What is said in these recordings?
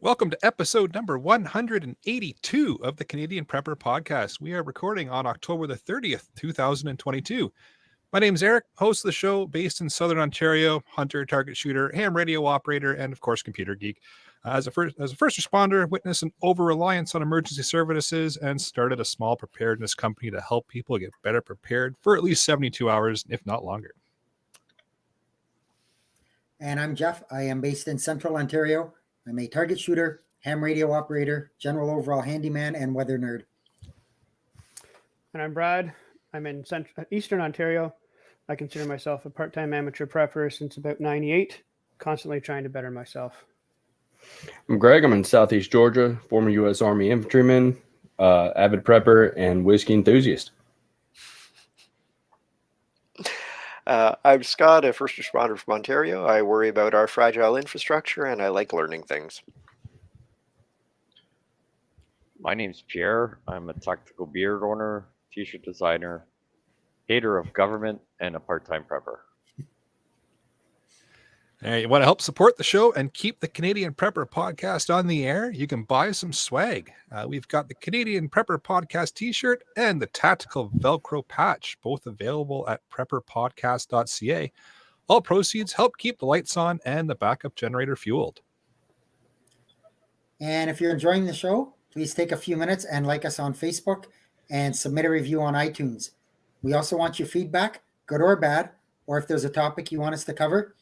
welcome to episode number 182 of the Canadian Prepper Podcast. We are recording on October the 30th, 2022. My name is Eric, host of the show based in Southern Ontario, hunter, target shooter, ham radio operator, and of course, computer geek. As a first responder, witnessed an over-reliance on emergency services and started a small preparedness company to help people get better prepared for at least 72 hours, if not longer. And I'm Jeff. I am based in Central Ontario. I'm a target shooter, ham radio operator, general overall handyman, and weather nerd. And I'm Brad. I'm in Eastern Ontario. I consider myself a part-time amateur prepper since about 98, constantly trying to better myself. I'm Greg. I'm in Southeast Georgia, former U.S. Army infantryman, avid prepper, and whiskey enthusiast. I'm Scott, a first responder from Ontario. I worry about our fragile infrastructure, and I like learning things. My name's Pierre. I'm a tactical beard owner, t-shirt designer, hater of government, and a part-time prepper. Hey, you want to help support the show and keep the Canadian Prepper Podcast on the air? You can buy some swag. We've got the Canadian Prepper Podcast t-shirt and the tactical Velcro patch, both available at prepperpodcast.ca. All proceeds help keep the lights on and the backup generator fueled. And if you're enjoying the show, please take a few minutes and like us on Facebook and submit a review on iTunes. We also want your feedback, good or bad, or if there's a topic you want us to cover,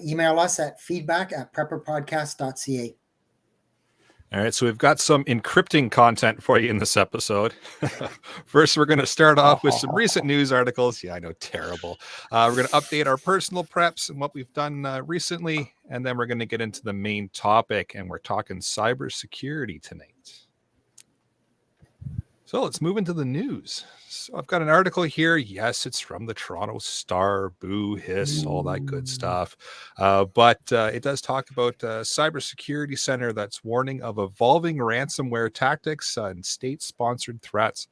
email us at feedback@prepperpodcast.ca. All right, so we've got some encrypting content for you in this episode. First, we're going to start off with some recent news articles. Yeah, I know, terrible. We're going to update our personal preps and what we've done recently, and then we're going to get into the main topic, and we're talking cybersecurity tonight. So let's move into the news. So I've got an article here. Yes, it's from the Toronto Star, boo, hiss, all that good stuff. But it does talk about a cybersecurity center that's warning of evolving ransomware tactics and state-sponsored threats.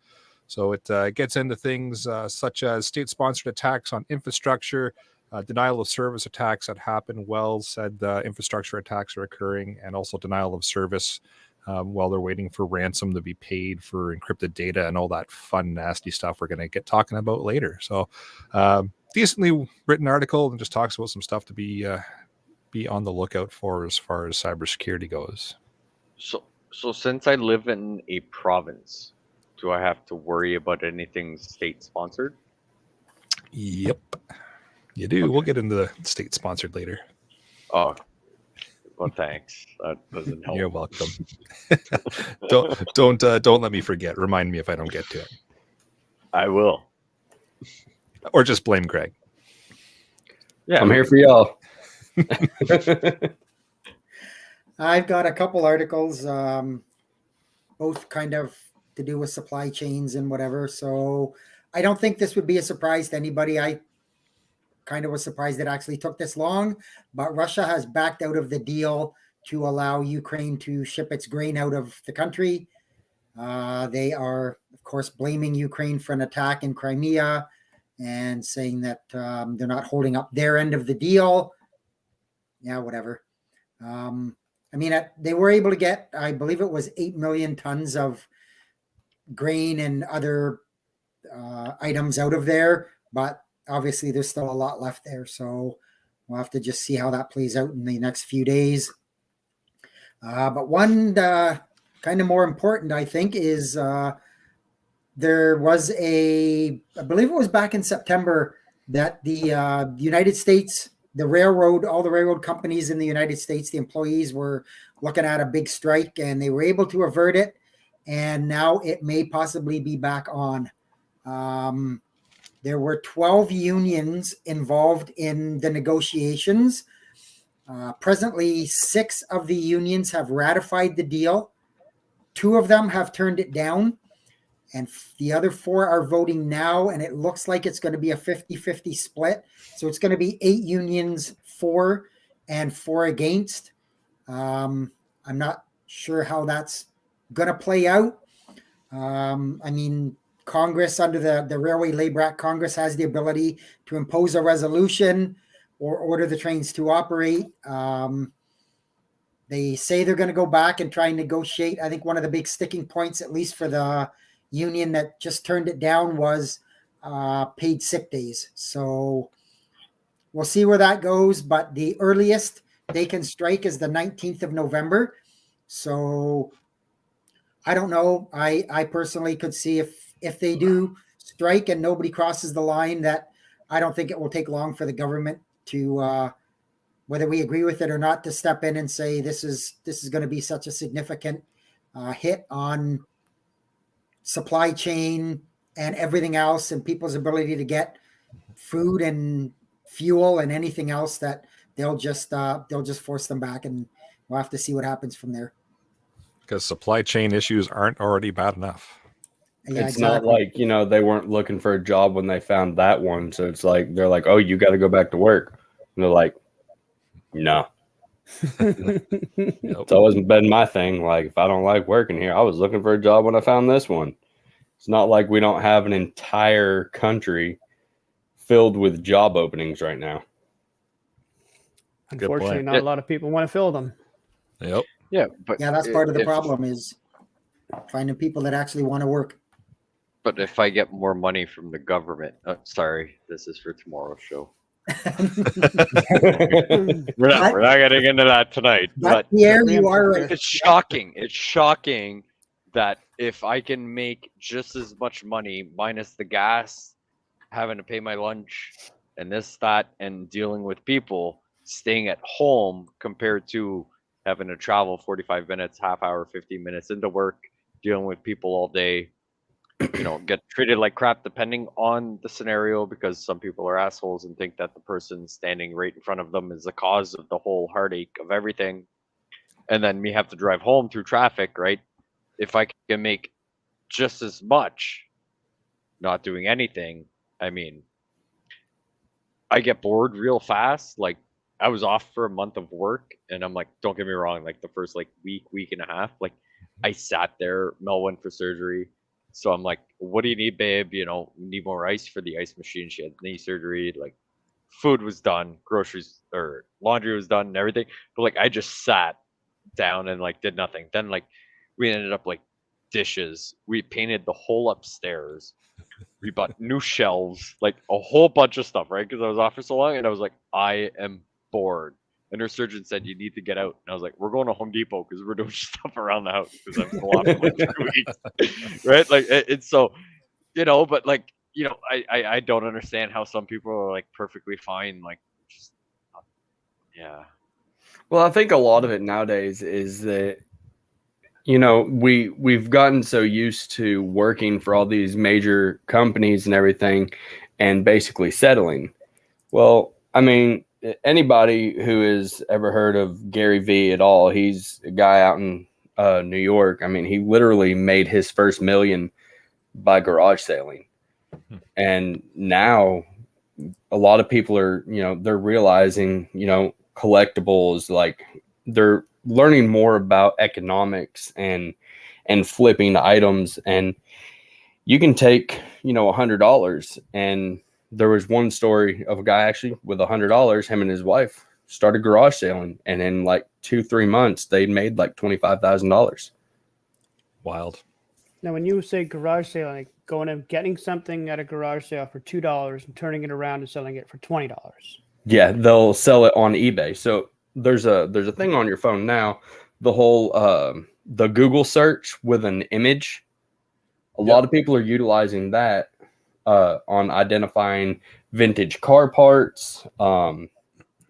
So it gets into things such as state-sponsored attacks on infrastructure, denial of service attacks that happen while said infrastructure attacks are occurring, and also denial of service while they're waiting for ransom to be paid for encrypted data and all that fun, nasty stuff we're going to get talking about later. So decently written article and just talks about some stuff to be on the lookout for as far as cybersecurity goes. So since I live in a province, do I have to worry about anything state-sponsored? Yep, you do. Okay. We'll get into the state-sponsored later. Oh, well, thanks. That doesn't help. You're welcome. don't let me forget. Remind me if I don't get to it. I will. Or just blame Greg. Yeah, I'm here for y'all. I've got a couple articles, both kind of to do with supply chains and whatever. So I don't think this would be a surprise to anybody. I kind of was surprised it actually took this long, but Russia has backed out of the deal to allow Ukraine to ship its grain out of the country. They are, of course, blaming Ukraine for an attack in Crimea and saying that they're not holding up their end of the deal. Yeah, whatever. They were able to get, I believe it was 8 million tons of grain and other items out of there, but obviously there's still a lot left there. So we'll have to just see how that plays out in the next few days. But one kind of more important, I think, is there was I believe it was back in September that the United States, all the railroad companies in the United States, the employees were looking at a big strike, and they were able to avert it. And now it may possibly be back on. There were 12 unions involved in the negotiations. Presently, 6 of the unions have ratified the deal. 2 of them have turned it down, and the other 4 are voting now, and it looks like it's going to be a 50-50 split. So it's going to be 8 unions for and 4 against. I'm not sure how that's going to play out. Congress, under the Railway Labor Act, Congress has the ability to impose a resolution or order the trains to operate. They say they're going to go back and try and negotiate. I think one of the big sticking points, at least for the union that just turned it down, was paid sick days. So we'll see where that goes. But the earliest they can strike is the 19th of November. So I don't know. I personally could see if they do strike and nobody crosses the line, that I don't think it will take long for the government to whether we agree with it or not, to step in and say this is going to be such a significant hit on supply chain and everything else, and people's ability to get food and fuel and anything else, that they'll just force them back, and we'll have to see what happens from there. Because supply chain issues aren't already bad enough. Yeah, It's not like, they weren't looking for a job when they found that one. So it's like, they're like, oh, you got to go back to work. And they're like, no. Yep. It's always been my thing. Like, if I don't like working here, I was looking for a job when I found this one. It's not like we don't have an entire country filled with job openings right now. Unfortunately, not a lot of people want to fill them. Yep. Yeah, but yeah, that's part of the problem, is finding people that actually want to work. But if I get more money from the government, sorry, this is for tomorrow's show. We're not getting into that tonight. But Pierre, you are right. It's shocking. It's shocking that if I can make just as much money minus the gas, having to pay my lunch and this, that, and dealing with people, staying at home compared to having to travel 45 minutes, half hour, 15 minutes into work, dealing with people all day, get treated like crap depending on the scenario, because some people are assholes and think that the person standing right in front of them is the cause of the whole heartache of everything. And then me have to drive home through traffic, right? If I can make just as much not doing anything, I mean, I get bored real fast. Like, I was off for a month of work, and I'm like, don't get me wrong, like the first week and a half, like I sat there. Mel went for surgery. So I'm like, what do you need, babe? We need more ice for the ice machine. She had knee surgery. Like, food was done, groceries or laundry was done and everything. But like, I just sat down and like did nothing. Then like we ended up like dishes. We painted the whole upstairs. We bought new shelves, like a whole bunch of stuff, right? Because I was off for so long, and I was like, I am bored. And her surgeon said, you need to get out. And I was like, we're going to Home Depot because we're doing stuff around the house because I'm still off for like 3 weeks. Right? Like, it's so, but like, I don't understand how some people are like perfectly fine. Like, just, yeah. Well, I think a lot of it nowadays is that, we've gotten so used to working for all these major companies and everything and basically settling. Well, I mean, anybody who has ever heard of Gary Vee at all, he's a guy out in New York. I mean, he literally made his first $1 million by garage sailing. And now a lot of people are, they're realizing, collectibles, like they're learning more about economics and flipping items. And you can take, $100, and there was one story of a guy actually with $100, him and his wife started garage sailing, and in like 2-3 months they made like $25,000. Wild. Now, when you say garage sale, like going and getting something at a garage sale for $2 and turning it around and selling it for $20. Yeah, they'll sell it on eBay. So there's a thing on your phone now, the whole the Google search with an image. A lot of people are utilizing that on identifying vintage car parts,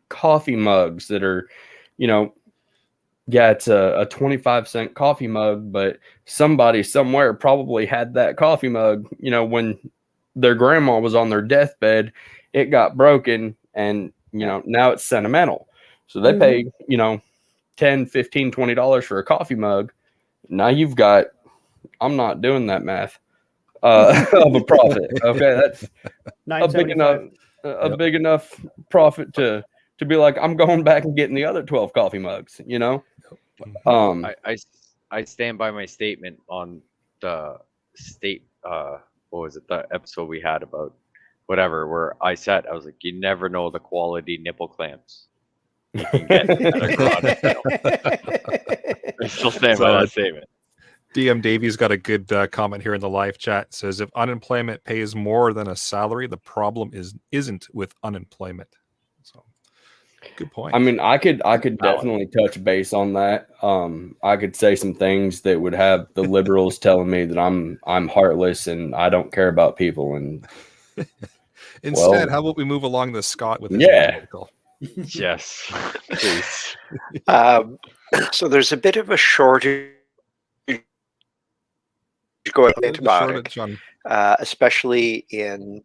coffee mugs that are, it's a 25-cent coffee mug, but somebody somewhere probably had that coffee mug, when their grandma was on their deathbed, it got broken, and, now it's sentimental. So they pay, $10, $15, $20 for a coffee mug. Now you've got, I'm not doing that math, of a profit. Okay, that's a big enough profit to be like, I'm going back and getting the other 12 coffee mugs, I stand by my statement on the state, what was it, the episode we had about whatever, where I said, I was like, you never know the quality nipple clamps. can get at a garage sale. I still stand by that statement. DM Davies got a good comment here in the live chat. It says, if unemployment pays more than a salary, the problem isn't with unemployment. So good point. I mean, I could definitely touch base on that. I could say some things that would have the liberals telling me that I'm heartless and I don't care about people. And Instead, how about we move along to Scott with his Yeah. article? Yes, please. So there's a bit of a shortage going on There's a antibiotic, shortage on especially in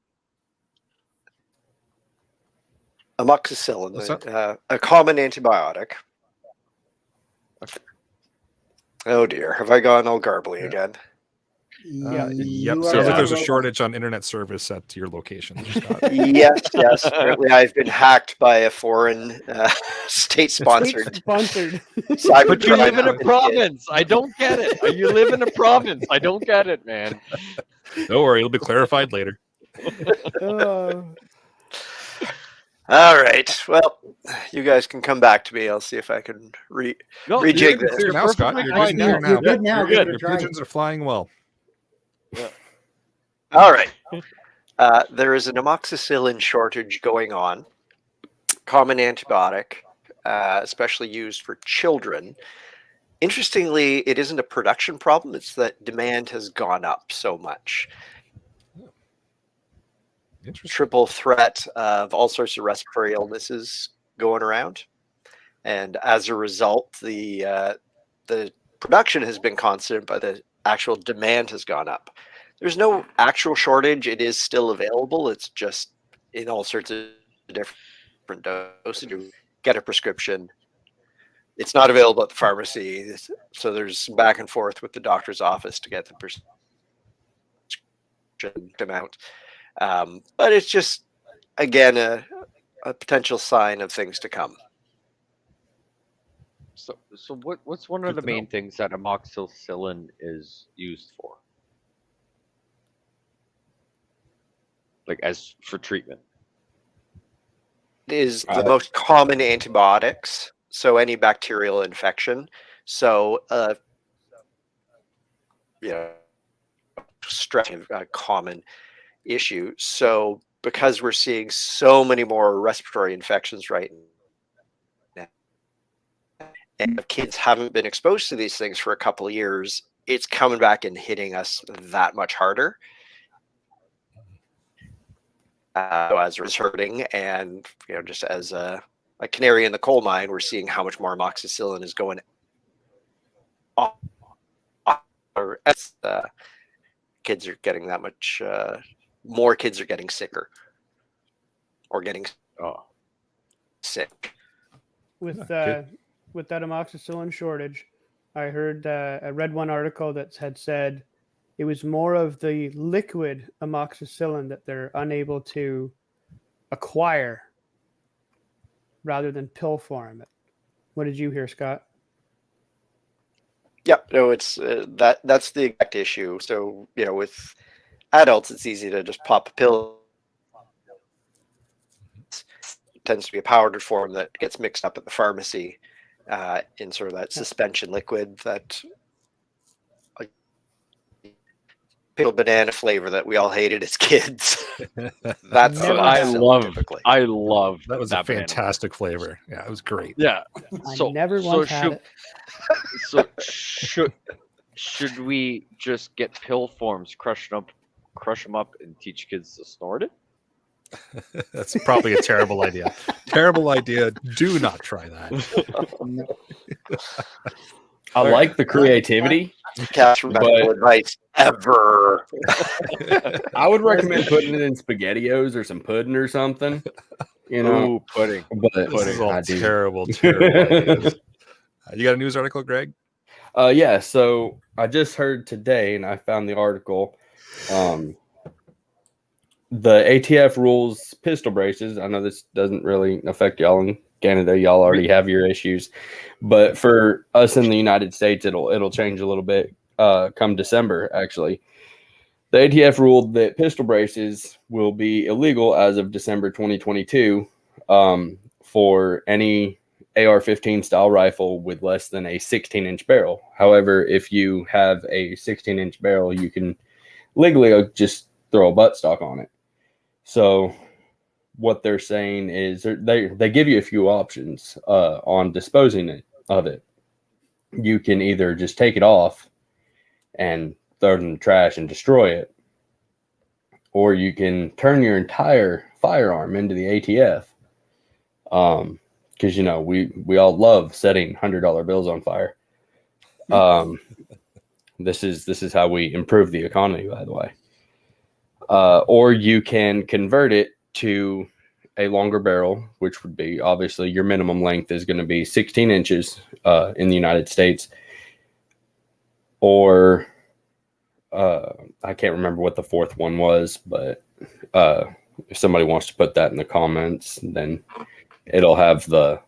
What's amoxicillin, a common antibiotic. Oh dear, have I gone all garbly again? yep. You Sounds are like there's a right. shortage on internet service at your location, Scott. Yes. Apparently, I've been hacked by a foreign state-sponsored Sponsored. cyber. But you live in a crime. province. I don't get it. You live in a province. I don't get it, man. Don't worry, it'll be clarified later. Oh. All right. Well, you guys can come back to me. I'll see if I can No, Rejig you're this. Clear you're now, Scott. perfectly You're fine good here now. now. You're good now. You're Give good. it a Your try. pigeons are flying well. All right. There is an amoxicillin shortage going on. Common antibiotic, especially used for children. Interestingly, it isn't a production problem. It's that demand has gone up so much. Interesting. Triple threat of all sorts of respiratory illnesses going around. And as a result, the production has been constant, but the actual demand has gone up. There's no actual shortage. It is still available. It's just in all sorts of different doses. You get a prescription. It's not available at the pharmacy. So there's some back and forth with the doctor's office to get the prescription amount. But it's just, again, a potential sign of things to come. So what's one of the Good to know. main things that amoxicillin is used for? Like as for treatment. It is the most common antibiotics. So any bacterial infection. So, stress is a common issue. So because we're seeing so many more respiratory infections right now, and if kids haven't been exposed to these things for a couple of years, it's coming back and hitting us that much harder. As it's hurting, and just as a canary in the coal mine, we're seeing how much more amoxicillin is going off. Kids are getting that much more. Kids are getting sicker or getting sick. With that amoxicillin shortage, I read one article that had said it was more of the liquid amoxicillin that they're unable to acquire rather than pill form. What did you hear, Scott? Yeah, no, it's that's the exact issue. So with adults, it's easy to just pop a pill. It tends to be a powdered form that gets mixed up at the pharmacy in sort of that suspension liquid that pickle banana flavor that we all hated as kids. That's Never what had it. typically. I love That was a banana. fantastic flavor. Yeah, it was great. Yeah. I never once had it. So should we just get pill forms, crush them up, and teach kids to snort it? That's probably a terrible idea. Terrible idea. Do not try that. I like the creativity. Cast medical advice ever. I would recommend putting it in SpaghettiOs or some pudding or something. Ooh, pudding. But This is all I do. terrible ideas. You got a news article, Greg? Yeah, so I just heard today, and I found the article. The ATF rules pistol braces. I know this doesn't really affect y'all in Canada. Y'all already have your issues, but for us in the United States, it'll change a little bit come December. Actually, the ATF ruled that pistol braces will be illegal as of December 2022 for any AR-15 style rifle with less than a 16-inch barrel. However, if you have a 16-inch barrel, you can legally just throw a buttstock on it. So what they're saying is they give you a few options on disposing of it. You can either just take it off and throw it in the trash and destroy it, or you can turn your entire firearm into the ATF. Because we all love setting $100 bills on fire. This is how we improve the economy, by the way. Or you can convert it to a longer barrel, which would be, obviously, your minimum length is going to be 16 inches in the United States. Or I can't remember what the fourth one was, but if somebody wants to put that in the comments, then it'll have the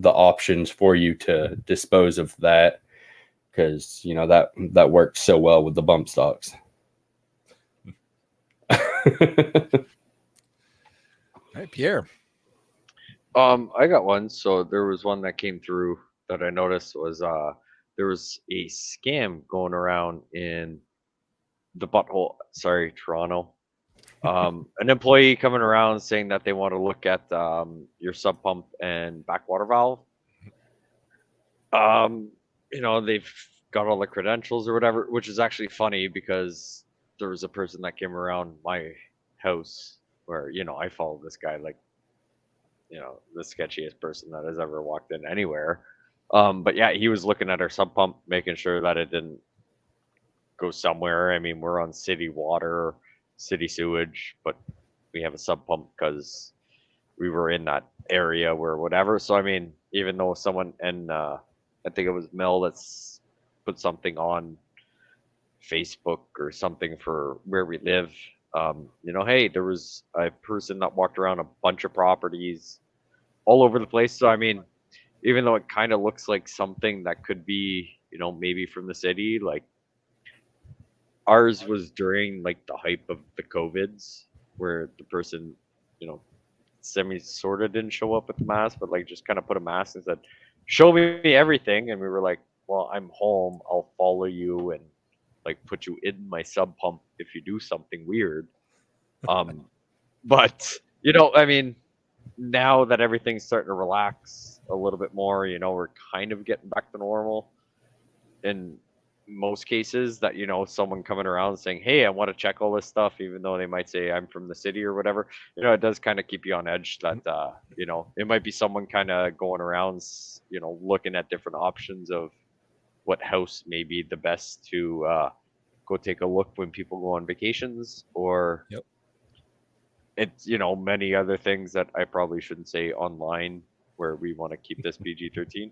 options for you to dispose of that, because that worked so well with the bump stocks. All right, Pierre. I got one. So there was one that came through that I noticed was there was a scam going around in the butthole. Sorry, Toronto. An employee coming around saying that they want to look at your sub pump and backwater valve. They've got all the credentials or whatever, which is actually funny because there was a person that came around my house where, I follow this guy like, the sketchiest person that has ever walked in anywhere. But yeah, he was looking at our sub pump, making sure that it didn't go somewhere. I mean, we're on city water, city sewage, but we have a sub pump because we were in that area where whatever. So, I mean, even though someone, and I think it was Mel that's put something on Facebook or something for where we live, hey, there was a person that walked around a bunch of properties all over the place. So, I mean, even though it kind of looks like something that could be, maybe from the city, like ours was during like the hype of the COVIDs where the person, semi sort of didn't show up with the mask, but like just kind of put a mask and said, show me everything. And we were like, well, I'm home. I'll follow you and like put you in my sub pump if you do something weird. But I mean, now that everything's starting to relax a little bit more, we're kind of getting back to normal. In most cases, that someone coming around saying, hey, I want to check all this stuff, even though they might say I'm from the city or whatever, it does kind of keep you on edge that it might be someone kind of going around looking at different options of what house may be the best to go take a look when people go on vacations, or Yep. It's many other things that I probably shouldn't say online where we want to keep this PG-13.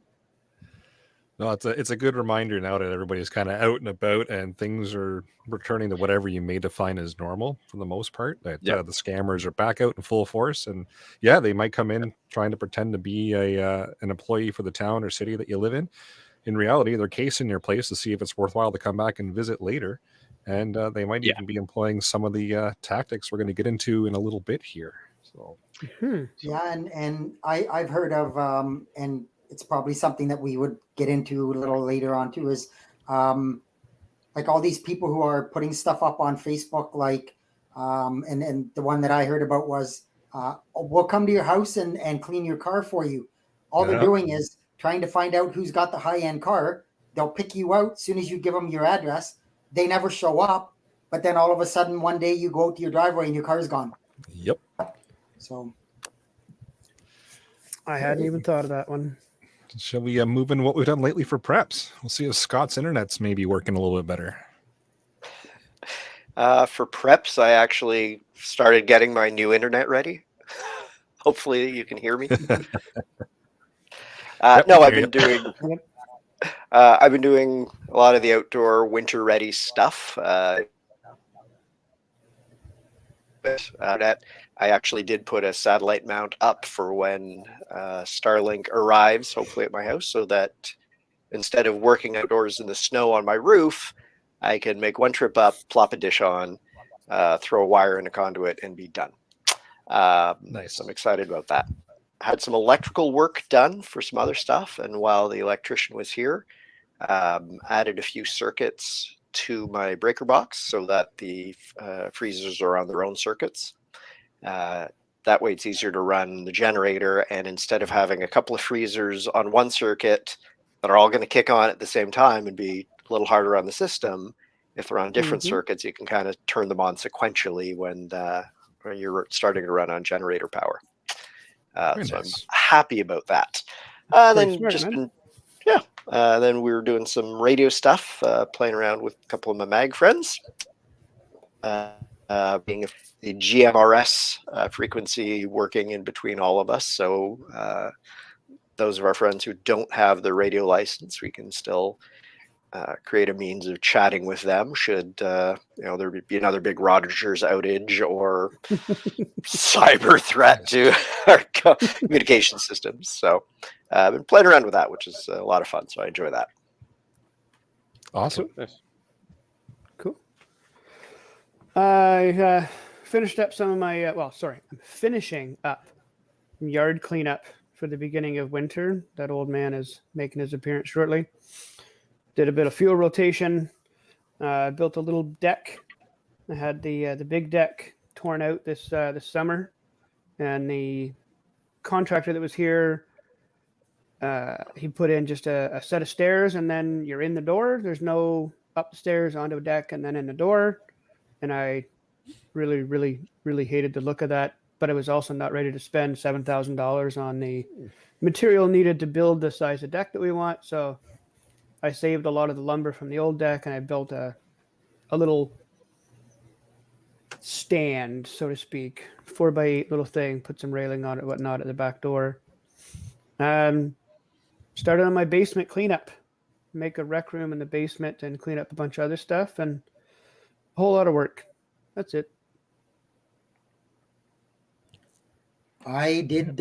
No, it's a good reminder now that everybody's kind of out and about and things are returning to whatever you may define as normal for the most part. That Yeah. the scammers are back out in full force, and yeah, they might come in trying to pretend to be an employee for the town or city that you live in. In reality, they're casing your place to see if it's worthwhile to come back and visit later, and they might Yeah. even be employing some of the tactics we're going to get into in a little bit here. So Yeah, and I've heard of and it's probably something that we would get into a little later on too, is like all these people who are putting stuff up on Facebook, like and the one that I heard about was we'll come to your house and clean your car for you. All they're Yeah. doing is trying to find out who's got the high-end car. They'll pick you out as soon as you give them your address. They never show up, but then all of a sudden one day you go out to your driveway and your car's gone. Yep. So I hadn't even thought of that one. Shall we move into what we've done lately for preps? We'll see if Scott's internet's maybe working a little bit better. For preps, I actually started getting my new internet ready. Hopefully you can hear me. Yep, No, I've hear been doing a lot of the outdoor winter ready stuff. That I actually did put a satellite mount up for when Starlink arrives, hopefully at my house, so that instead of working outdoors in the snow on my roof, I can make one trip up, plop a dish on, throw a wire in a conduit, and be done. Nice. So I'm excited about that. had some electrical work done for some other stuff, and while the electrician was here, added a few circuits to my breaker box so that the freezers are on their own circuits. That way it's easier to run the generator, and instead of having a couple of freezers on one circuit that are all going to kick on at the same time and be a little harder on the system, if they're on different circuits, you can kind of turn them on sequentially when you're starting to run on generator power. So I'm happy about that. Then smart, just man. been, then we were doing some radio stuff, playing around with a couple of my mag friends. Being the GMRS frequency working in between all of us. So those of our friends who don't have the radio license, we can still create a means of chatting with them should there be another big Rogers outage or cyber threat to our communication systems. So I've been playing around with that, which is a lot of fun. So I enjoy that. Awesome. Cool. I finished up some of my, I'm finishing up yard cleanup for the beginning of winter. That old man is making his appearance shortly. Did a bit of fuel rotation, built a little deck. I had the big deck torn out this summer, and the contractor that was here, he put in just a set of stairs, and then you're in the door. There's no up the stairs onto a deck and then in the door. And I really, really, really hated the look of that. But I was also not ready to spend $7,000 on the material needed to build the size of deck that we want. So I saved a lot of the lumber from the old deck, and I built a little stand, so to speak, 4x8 little thing, put some railing on it, whatnot, at the back door. Started on my basement cleanup, make a rec room in the basement and clean up a bunch of other stuff, and a whole lot of work. That's it. I did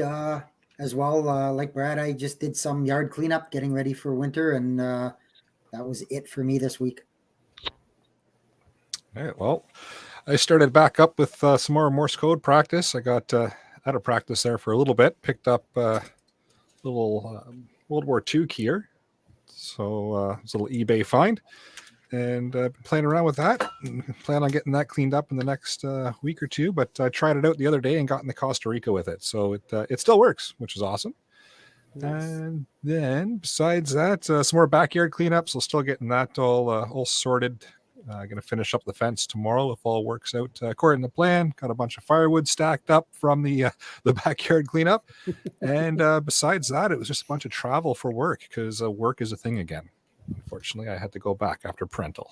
as well. Like Brad, I just did some yard cleanup, getting ready for winter, and that was it for me this week. All right. Well, I started back up with some more Morse code practice. I got out of practice there for a little bit. Picked up a little World War II keyer. So it's a little eBay find. And I've been playing around with that and plan on getting that cleaned up in the next week or two. But I tried it out the other day and got into Costa Rica with it. So it still works, which is awesome. Nice. And then besides that, some more backyard cleanups. We'll still getting that all sorted. Going to finish up the fence tomorrow if all works out according to plan. Got a bunch of firewood stacked up from the backyard cleanup. And besides that, it was just a bunch of travel for work because work is a thing again. Unfortunately, I had to go back after parental.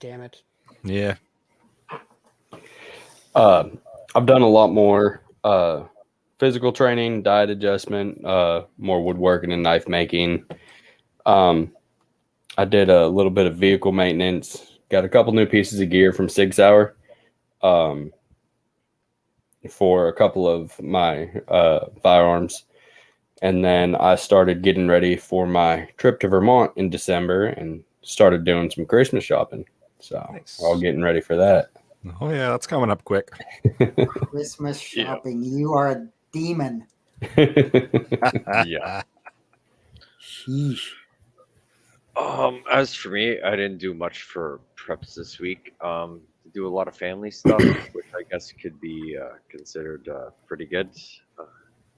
Damn it. Yeah. I've done a lot more physical training, diet adjustment, more woodworking and knife making. I did a little bit of vehicle maintenance. Got a couple new pieces of gear from Sig Sauer for a couple of my firearms. And then I started getting ready for my trip to Vermont in December and started doing some Christmas shopping. So nice. We're all getting ready for that. Oh, yeah, that's coming up quick. Christmas shopping. Yeah. You are a demon. Yeah. Sheesh. As for me, I didn't do much for preps this week. Do a lot of family stuff, which I guess could be considered pretty good.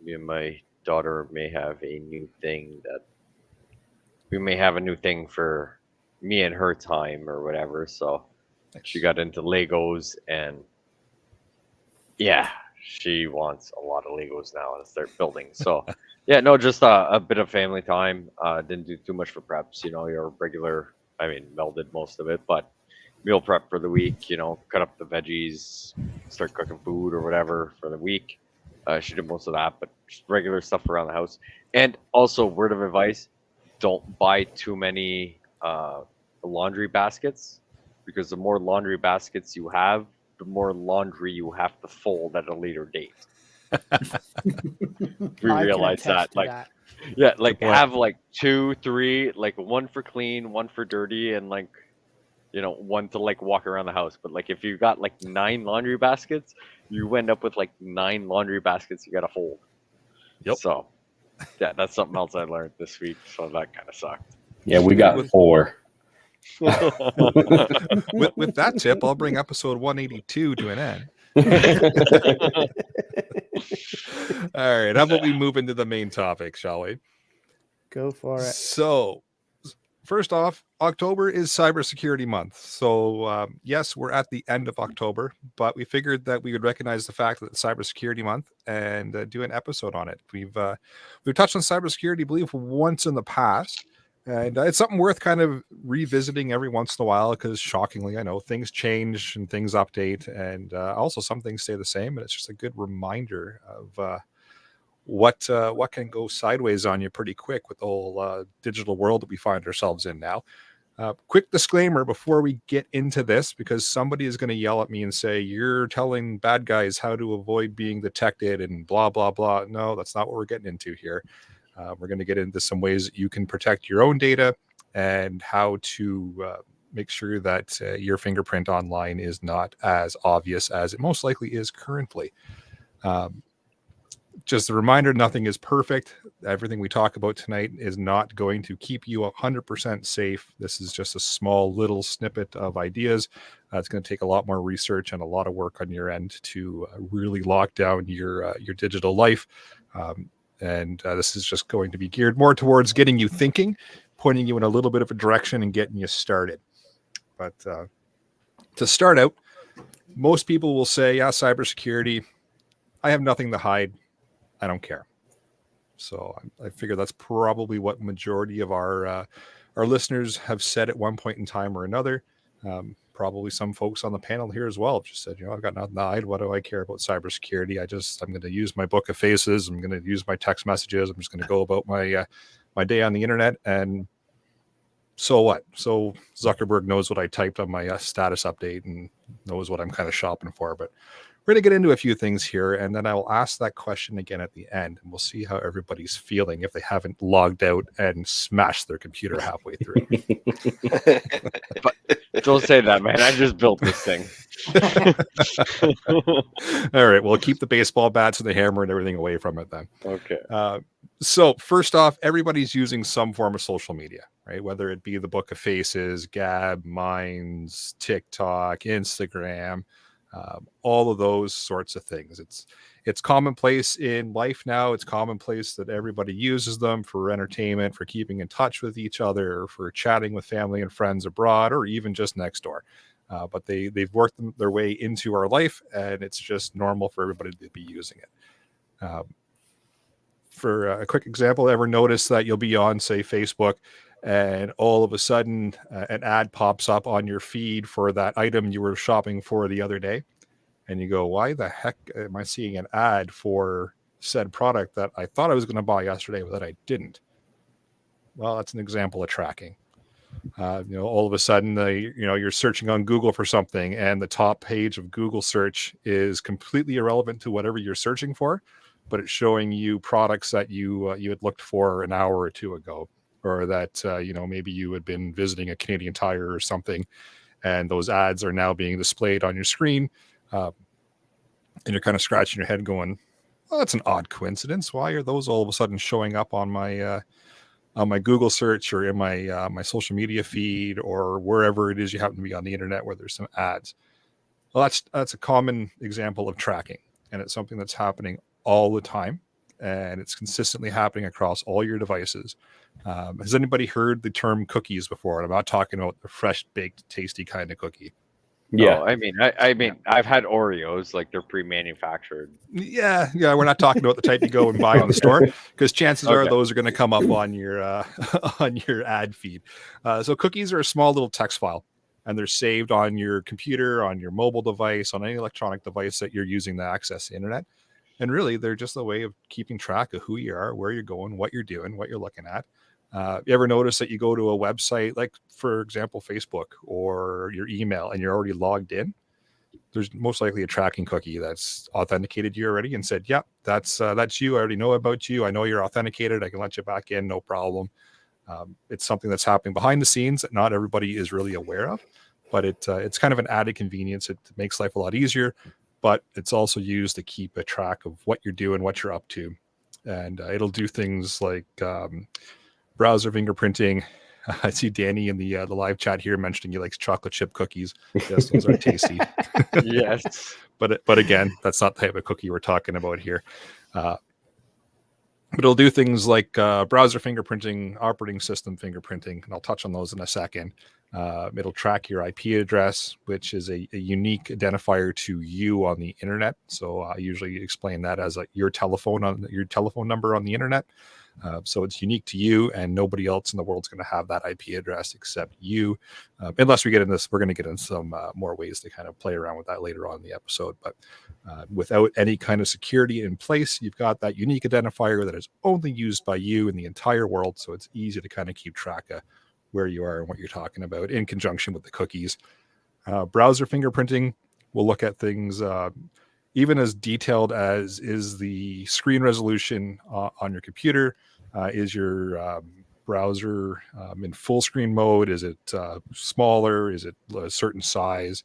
Me and my daughter may have a new thing for me and her time or whatever. So she got into Legos, and yeah, she wants a lot of Legos now to start building. So yeah, no, just a bit of family time. Didn't do too much for preps. Your regular. I mean, Mel did most of it, but meal prep for the week. Cut up the veggies, start cooking food or whatever for the week. She did most of that, but just regular stuff around the house. And also, word of advice: don't buy too many laundry baskets, because the more laundry baskets you have, the more laundry you have to fold at a later date. We realize that, yeah, have 2, 3, one for clean, one for dirty, and one to walk around the house. But if you got 9 laundry baskets, you end up with 9 laundry baskets you gotta fold. Yep. So, yeah, that's something else I learned this week. So that kind of sucked. Yeah, we got 4. With that tip, I'll bring episode 182 to an end. All right, how about we move into the main topic, shall we? Go for it. So, first off, October is Cybersecurity Month. So, yes, we're at the end of October, but we figured that we would recognize the fact that it's Cybersecurity Month and do an episode on it. We've touched on cybersecurity, I believe, once in the past, and it's something worth kind of revisiting every once in a while because, shockingly, I know things change and things update, and also some things stay the same. And it's just a good reminder of what can go sideways on you pretty quick with the whole digital world that we find ourselves in now. Quick disclaimer before we get into this, because somebody is going to yell at me and say, you're telling bad guys how to avoid being detected and blah, blah, blah. No, that's not what we're getting into here. We're going to get into some ways that you can protect your own data and how to make sure that your fingerprint online is not as obvious as it most likely is currently. Just a reminder, nothing is perfect. Everything we talk about tonight is not going to keep you 100% safe. This is just a small little snippet of ideas. It's going to take a lot more research and a lot of work on your end to really lock down your digital life. And this is just going to be geared more towards getting you thinking, pointing you in a little bit of a direction and getting you started. But to start out, most people will say, yeah, cybersecurity, I have nothing to hide. I don't care. So I figure that's probably what majority of our listeners have said at one point in time or another. Probably some folks on the panel here as well have just said, I've got nothing to hide. What do I care about cybersecurity? I'm going to use my book of faces. I'm going to use my text messages. I'm just going to go about my day on the internet. And so what? So Zuckerberg knows what I typed on my status update and knows what I'm kind of shopping for. But we're going to get into a few things here, and then I will ask that question again at the end, and we'll see how everybody's feeling if they haven't logged out and smashed their computer halfway through. But don't say that, man. I just built this thing. All right, well, keep the baseball bats and the hammer and everything away from it then. Okay. So first off, everybody's using some form of social media, right? Whether it be the Book of Faces, Gab, Minds, TikTok, Instagram, all of those sorts of things. It's commonplace in life now. It's commonplace that everybody uses them for entertainment, for keeping in touch with each other, for chatting with family and friends abroad, or even just next door. But they've worked their way into our life, and it's just normal for everybody to be using it. For a quick example, ever notice that you'll be on, say, Facebook, and all of a sudden an ad pops up on your feed for that item you were shopping for the other day, and you go, why the heck am I seeing an ad for said product that I thought I was going to buy yesterday but that I didn't? Well, that's an example of tracking. All of a sudden you're searching on Google for something, and the top page of Google search is completely irrelevant to whatever you're searching for, but it's showing you products that you had looked for an hour or two ago, or that maybe you had been visiting a Canadian Tire or something, and those ads are now being displayed on your screen, and you're kind of scratching your head going, well, that's an odd coincidence. Why are those all of a sudden showing up on my Google search or in my social media feed or wherever it is you happen to be on the internet where there's some ads? Well, that's a common example of tracking, and it's something that's happening all the time, and it's consistently happening across all your devices. Has anybody heard the term cookies before? I'm not talking about the fresh baked tasty kind of cookie. Yeah. Oh, I mean, I've had Oreos, like they're pre-manufactured. Yeah, we're not talking about the type you go and buy in the store, because chances are those are going to come up on your on your ad feed. So cookies are a small little text file, and they're saved on your computer, on your mobile device, on any electronic device that you're using to access the internet. And really, they're just a way of keeping track of who you are, where you're going, what you're doing, what you're looking at. You ever notice that you go to a website, like, for example, Facebook or your email, and you're already logged in? There's most likely a tracking cookie that's authenticated you already and said, yeah, that's you. I already know about you. I know you're authenticated. I can let you back in, no problem. It's something that's happening behind the scenes that not everybody is really aware of, but it's kind of an added convenience. It makes life a lot easier, but it's also used to keep a track of what you're doing, what you're up to. and it'll do things like browser fingerprinting. I see Danny in the live chat here mentioning he likes chocolate chip cookies. Yes, those are tasty. Yes. But again, that's not the type of cookie we're talking about here. But it'll do things like browser fingerprinting, operating system fingerprinting, and I'll touch on those in a second. It'll track your IP address, which is a unique identifier to you on the internet. So I usually explain that as your telephone number on the internet. So it's unique to you, and nobody else in the world's going to have that IP address except you. Unless we get into this, we're going to get into some more ways to kind of play around with that later on in the episode. But without any kind of security in place, you've got that unique identifier that is only used by you in the entire world. So it's easy to kind of keep track of where you are and what you're talking about in conjunction with the cookies. Browser fingerprinting will look at things even as detailed as is the screen resolution on your computer. Is your browser in full screen mode? Is it smaller? Is it a certain size?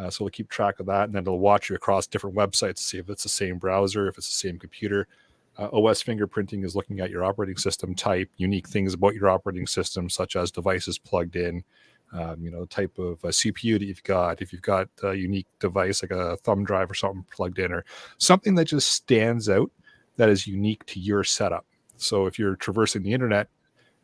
So we'll keep track of that, and then it'll watch you across different websites to see if it's the same browser, if it's the same computer. OS fingerprinting is looking at your operating system type, unique things about your operating system, such as devices plugged in, type of CPU that you've got. If you've got a unique device like a thumb drive or something plugged in, or something that just stands out that is unique to your setup. So if you're traversing the internet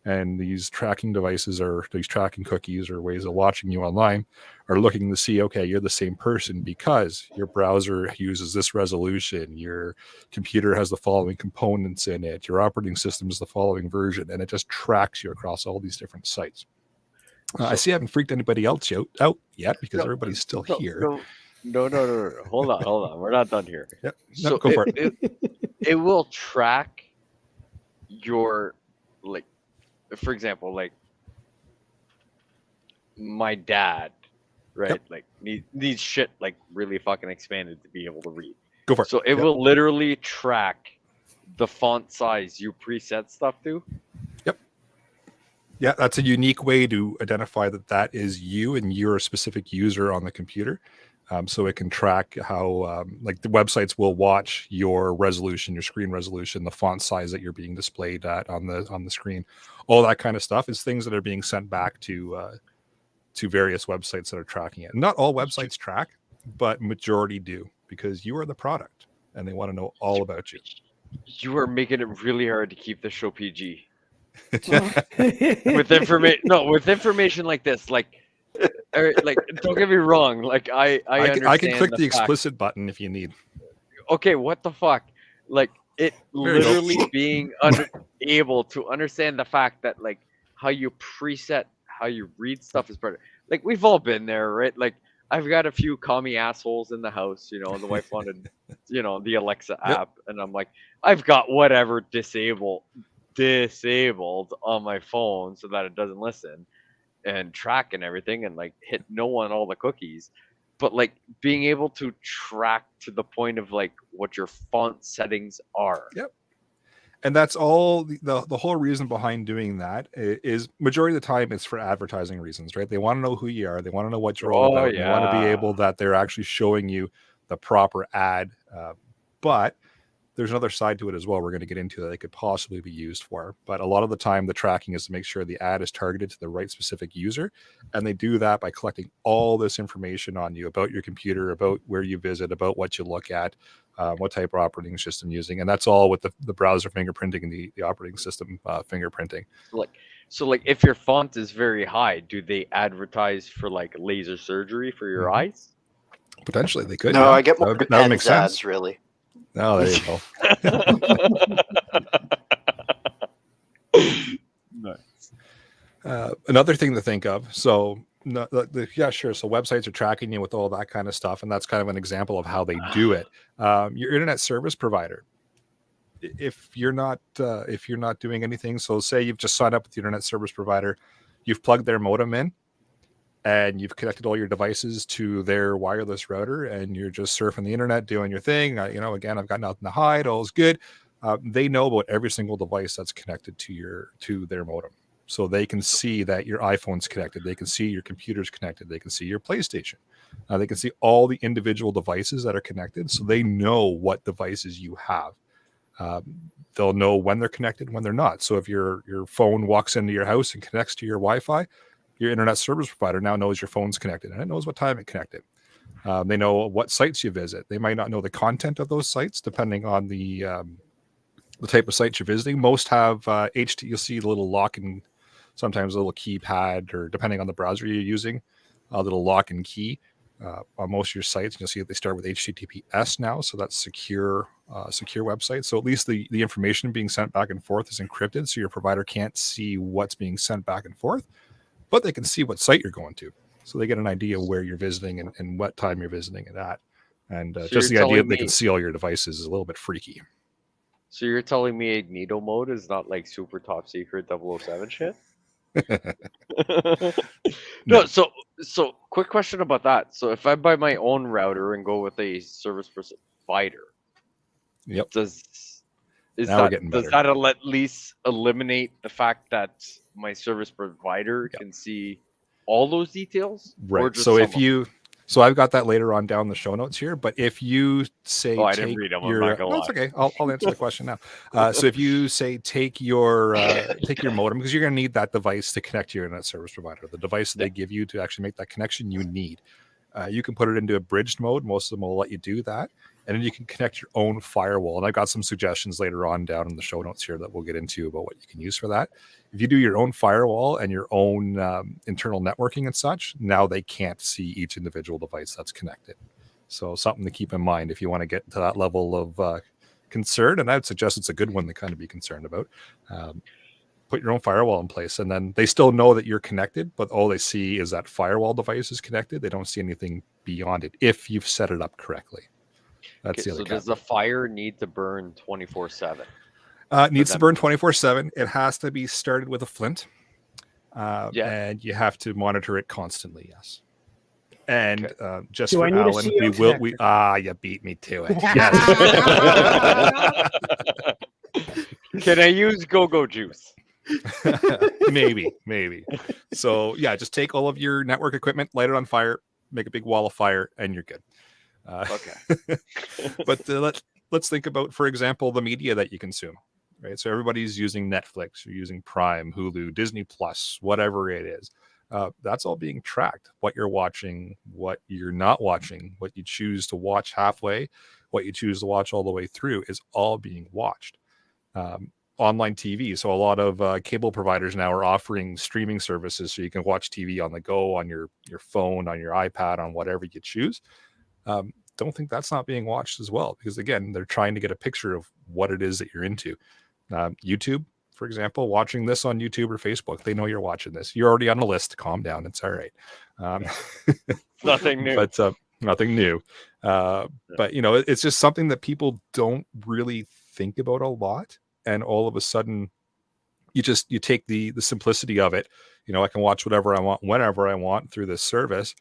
and these tracking devices or these tracking cookies or ways of watching you online are looking to see, okay, you're the same person because your browser uses this resolution, your computer has the following components in it, your operating system is the following version, and it just tracks you across all these different sites. I see I haven't freaked anybody else out yet because everybody's still here. No. Hold on. We're not done here. Yep. So go for it. It will track your, like, for example, like my dad, right? Yep. Like needs shit like really fucking expanded to be able to read. Go for it. So it will literally track the font size you preset stuff to. Yep. Yeah, that's a unique way to identify that is you and you're a specific user on the computer. So it can track how, like the websites will watch your resolution, your screen resolution, the font size that you're being displayed at on the screen, all that kind of stuff is things that are being sent back to various websites that are tracking it. Not all websites track, but majority do because you are the product and they want to know all about you. You are making it really hard to keep the show PG with information. No, with information like this, like don't get me wrong, like I can click the explicit button if you need. Okay, what the fuck, like it literally being able to understand the fact that like how you preset how you read stuff is part of, like we've all been there, right? Like I've got a few commie assholes in the house, and the wife wanted the Alexa app, and I'm like, I've got whatever disabled on my phone so that it doesn't listen and track and everything, and like hit no on all the cookies, but like being able to track to the point of like what your font settings are. Yep. And that's all the whole reason behind doing that is majority of the time it's for advertising reasons, right? They want to know who you are. They want to know what you're all about. Yeah. They want to be able that they're actually showing you the proper ad. But there's another side to it as well we're going to get into that they could possibly be used for. But a lot of the time, the tracking is to make sure the ad is targeted to the right specific user. And they do that by collecting all this information on you about your computer, about where you visit, about what you look at, what type of operating system using. And that's all with the browser fingerprinting and the operating system fingerprinting. So like if your font is very high, do they advertise for like laser surgery for your eyes? Potentially they could. No, yeah. I get more that would make sense. ads, really. Oh, there you go. Nice. Another thing to think of. So, yeah, sure. So websites are tracking you with all that kind of stuff, and that's kind of an example of how they do it. Your internet service provider. If you're not doing anything, so say you've just signed up with the internet service provider, you've plugged their modem in, and you've connected all your devices to their wireless router, and you're just surfing the internet, doing your thing. Again, I've got nothing to hide. All's good. They know about every single device that's connected to their modem, so they can see that your iPhone's connected. They can see your computer's connected. They can see your PlayStation. They can see all the individual devices that are connected, so they know what devices you have. They'll know when they're connected, when they're not. So if your phone walks into your house and connects to your Wi-Fi, your internet service provider now knows your phone's connected, and it knows what time it connected. They know what sites you visit. They might not know the content of those sites, depending on the type of sites you're visiting. Most have HT. You'll see the little lock and sometimes a little keypad, or depending on the browser you're using, a little lock and key on most of your sites. You'll see that they start with HTTPS now, so that's secure website. So at least the information being sent back and forth is encrypted, so your provider can't see what's being sent back and forth, but they can see what site you're going to. So they get an idea where you're visiting and what time you're visiting it at. And So just the you're idea telling that they can me- see all your devices is a little bit freaky. So you're telling me Magneto mode is not like super top secret 007 shit? No. No, so quick question about that. So if I buy my own router and go with a service provider, Yep. does Now we're getting better. that at least eliminate the fact that my service provider Yep. can see all those details? Or Right. just So some if you, so I've got that later on down the show notes here, but if you say, I didn't read them. I'm not gonna no, it's lie. okay. I'll answer the question now. So if you say take your modem, because you're going to need that device to connect to your internet service provider, the device that they give you to actually make that connection, you need. You can put it into a bridged mode. Most of them will let you do that. And then you can connect your own firewall. And I've got some suggestions later on down in the show notes here that we'll get into about what you can use for that. If you do your own firewall and your own internal networking and such, now they can't see each individual device that's connected. So something to keep in mind if you want to get to that level of concern. And I would suggest it's a good one to kind of be concerned about. Put your own firewall in place, and then they still know that you're connected, but all they see is that firewall device is connected. They don't see anything beyond it if you've set it up correctly. That's Okay, the other so does caveat. the fire need to burn 24/7? It needs to them burn to- 24/7. It has to be started with a flint, Yeah. and you have to monitor it constantly. Yes. And Okay. just Do for I need a Alan, we CO will. connector? You beat me to it. Yes. Can I use go-go juice? maybe. So yeah, just take all of your network equipment, light it on fire, make a big wall of fire, and you're good. Okay. But let's think about, for example, the media that you consume, right? So everybody's using Netflix, or using Prime, Hulu, Disney Plus, whatever it is. That's all being tracked. What you're watching, what you're not watching, what you choose to watch halfway, what you choose to watch all the way through is all being watched. Online TV. So a lot of cable providers now are offering streaming services, so you can watch TV on the go, on your phone, on your iPad, on whatever you choose. Don't think that's not being watched as well, because again, they're trying to get a picture of what it is that you're into. YouTube, for example, watching this on YouTube or Facebook, they know you're watching this. You're already on a list. Calm down. It's all right. Nothing new. But nothing new. But you know, it's just something that people don't really think about a lot. And all of a sudden, you take the simplicity of it. You know, I can watch whatever I want, whenever I want through this service.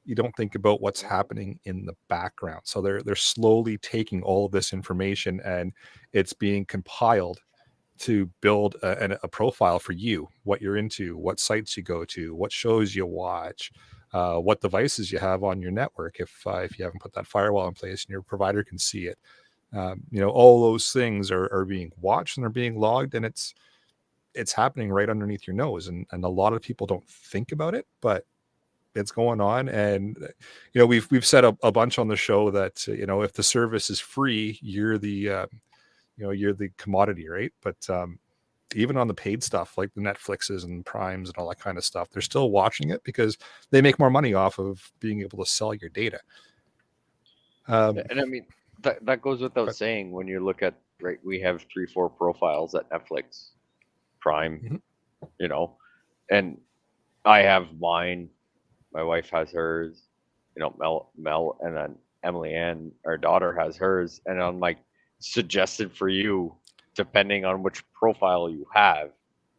You don't think about what's happening in the background. So they're slowly taking all of this information, and it's being compiled to build a profile for you, what you're into, what sites you go to, what shows you watch, what devices you have on your network. If you haven't put that firewall in place and your provider can see it, you know, all those things are being watched and they're being logged, and it's happening right underneath your nose. And a lot of people don't think about it, but it's going on. And you know, we've said a bunch on the show that you know, if the service is free, you're the you're the commodity, right? But even on the paid stuff like the Netflixes and Primes and all that kind of stuff, they're still watching it because they make more money off of being able to sell your data. And I mean, that goes without saying when you look at, right, we have 3-4 profiles at Netflix, Prime, you know, and I have mine, my wife has hers, you know, Mel, and then Emily Ann, our daughter, has hers, and I'm like, suggested for you, depending on which profile you have.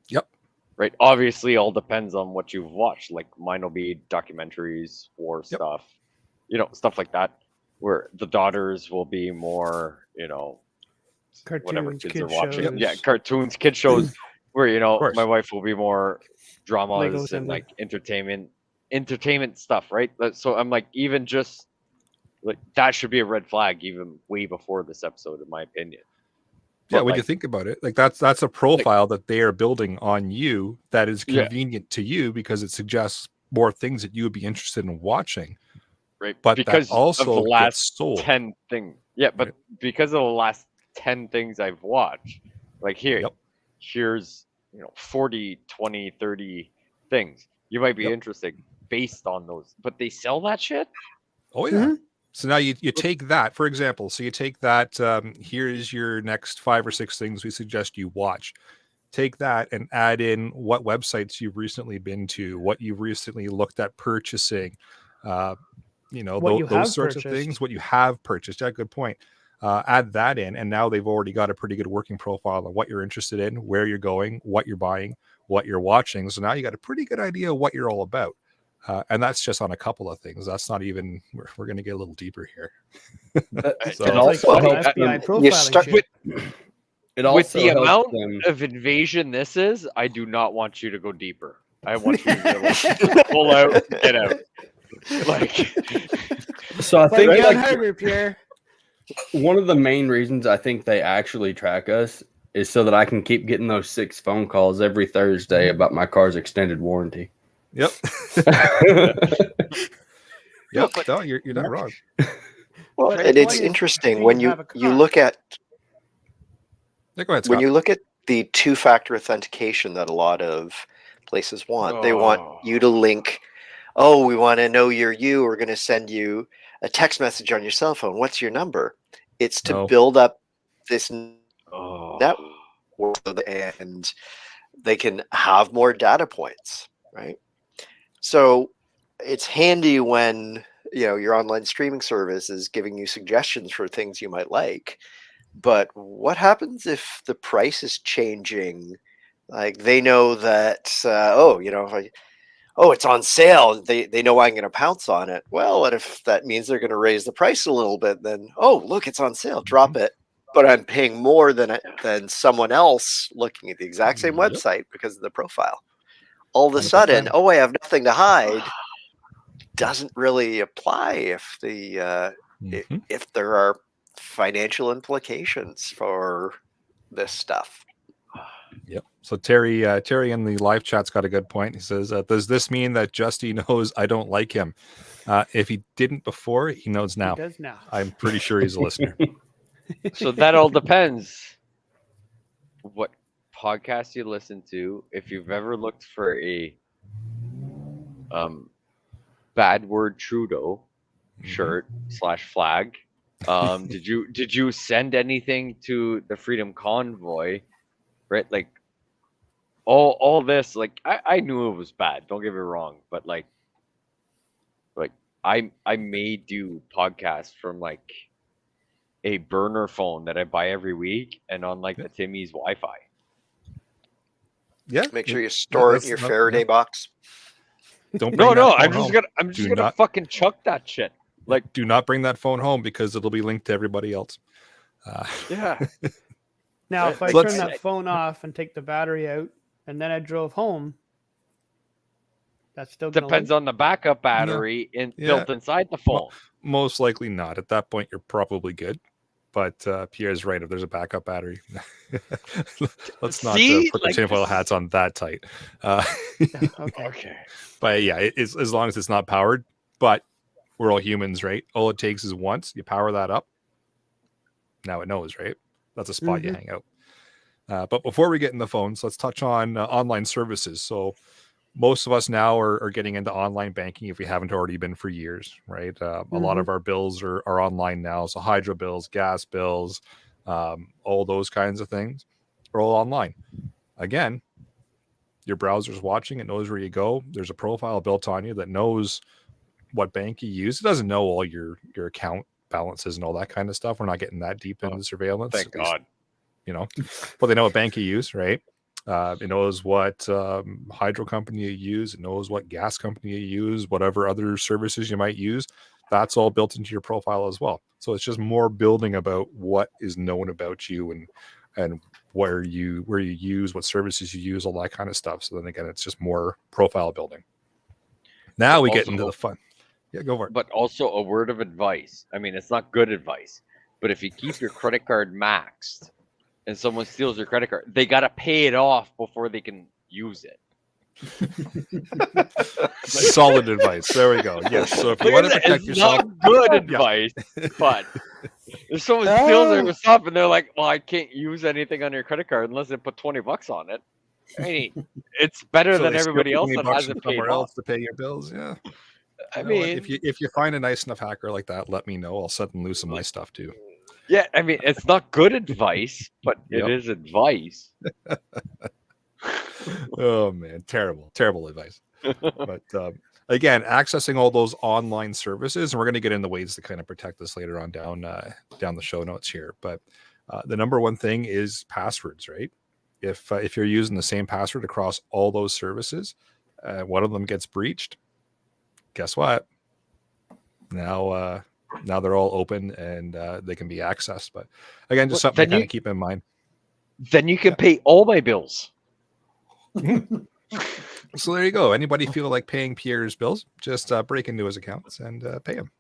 Yep. Right. Obviously, all depends on what you've watched. Like mine will be documentaries, war stuff, you know, stuff like that. Where the daughters will be more, you know, whatever Cartoons, kids kid are watching. shows. Yeah, cartoons, kid shows. Where, you know, course. my wife will be more dramas Lego and assembly. like entertainment stuff, right? So I'm like, even just like that should be a red flag even way before this episode, in my opinion. Yeah, But, when you like, think about it, like that's a profile that they are building on you that is Yeah. convenient to you because it suggests more things that you would be interested in watching. right, But because that also of the last gets sold. 10 things. Yeah, but Right. because of the last 10 things I've watched, like Yep. here's 40, 20, 30 things. You might be Yep. interested based on those. But they sell that shit? Oh yeah. So now you take that, for example. So you take that. Here's your next 5 or 6 things we suggest you watch. Take that and add in what websites you've recently been to, what you've recently looked at purchasing, What you those have sorts of purchased. things, what you have purchased. Yeah, good point. Add that in, and now they've already got a pretty good working profile on what you're interested in, where you're going, what you're buying, what you're watching. So now you got a pretty good idea of what you're all about. And that's just on a couple of things. That's not even, we're going to get a little deeper here. It So- also Well, helps FBI them. profiling you start shit. It With also the helps amount them. of invasion this is, I do not want you to go deeper. I want you to pull out, get out. Like, So I Fight think down like harder, Pierre. one of the main reasons I think they actually track us is so that I can keep getting those 6 phone calls every Thursday about my car's extended warranty. Yep. Yep. but- No, you're not wrong. Well, Right, and the it's point is, interesting do when you you have a you car? look at Yeah, go ahead, when Scott. you look at the 2-factor authentication that a lot of places want. They want you to link. Oh, we want to know you're you. We're going to send you a text message on your cell phone. What's your number? It's to No. build up this oh. network, and they can have more data points, right? So it's handy when your online streaming service is giving you suggestions for things you might like. But what happens if the price is changing? Like they know that if it's on sale, they know I'm going to pounce on it. Well, what if that means they're going to raise the price a little bit? Then look, it's on sale, drop it. But I'm paying more than someone else looking at the exact same Yep. website because of the profile. All of a 100%. sudden, I have nothing to hide. Doesn't really apply if Mhm. if there are financial implications for this stuff. Yep. So Terry in the live chat's got a good point. He says, "Does this mean that Justy knows I don't like him? If he didn't before, he knows now. He does now. I'm pretty sure he's a listener." So that all depends what podcast you listen to. If you've ever looked for a bad word Trudeau shirt / flag, did you send anything to the Freedom Convoy? Right, like all this, like I knew it was bad. Don't get me wrong, but like I may do podcasts from like a burner phone that I buy every week and on like the Timmy's Wi-Fi. Yeah. Make sure you store it in your Faraday box. Don't bring No, that I'm phone just home. gonna Do gonna not- fucking chuck that shit. Like, Do not bring that phone home because it'll be linked to everybody else. yeah. Now, if I So turn let's- that phone off and take the battery out, and then I drove home, that's still gonna Depends on the backup battery built inside the phone. Most likely not. At that point, you're probably good. But Pierre's right. If there's a backup battery, let's not See? put the Like, tinfoil this is- hats on that tight. Okay. Okay. But yeah, it's as long as it's not powered. But we're all humans, right? All it takes is once you power that up. Now it knows, right? That's a spot you hang out. But before we get in the phones, let's touch on online services. So most of us now are getting into online banking if we haven't already been for years, right? A lot of our bills are online now. So hydro bills, gas bills, all those kinds of things are all online. Again, your browser's watching. It knows where you go. There's a profile built on you that knows what bank you use. It doesn't know all your account balances and all that kind of stuff. We're not getting that deep into surveillance. Thank at least, God. but they know what bank you use, right? It knows what hydro company you use. It knows what gas company you use, whatever other services you might use. That's all built into your profile as well. So it's just more building about what is known about you and where you use, what services you use, all that kind of stuff. So then again, it's just more profile building. Now we get into the fun. Yeah, go for it. But also a word of advice. I mean, it's not good advice, but if you keep your credit card maxed, and someone steals your credit card, they gotta pay it off before they can use it. Solid advice. There we go. Yes. So if you Look want at to that, protect it's yourself, not good Yeah. advice, but if someone steals their stuff and they're like, "Well, I can't use anything on your credit card unless they put $20 on it," I mean, it's better so than they steal everybody else 20 that bucks has from it paid somewhere off. else to pay your bills. Yeah. I You know what? mean, if you find a nice enough hacker like that, let me know. I'll set them loose of my stuff too. yeah, I mean, it's not good advice, but Yep. it is advice. Oh man, terrible advice. But again, accessing all those online services, and we're going to get into ways to kind of protect this later on down the show notes here. But the number one thing is passwords, right? If you're using the same password across all those services, one of them gets breached. Guess what? Now they're all open and they can be accessed. But again, just Well, something to then kind you- of keep in mind. Then you can pay all my bills. So there you go. Anybody feel like paying Pierre's bills? Just break into his accounts and pay him.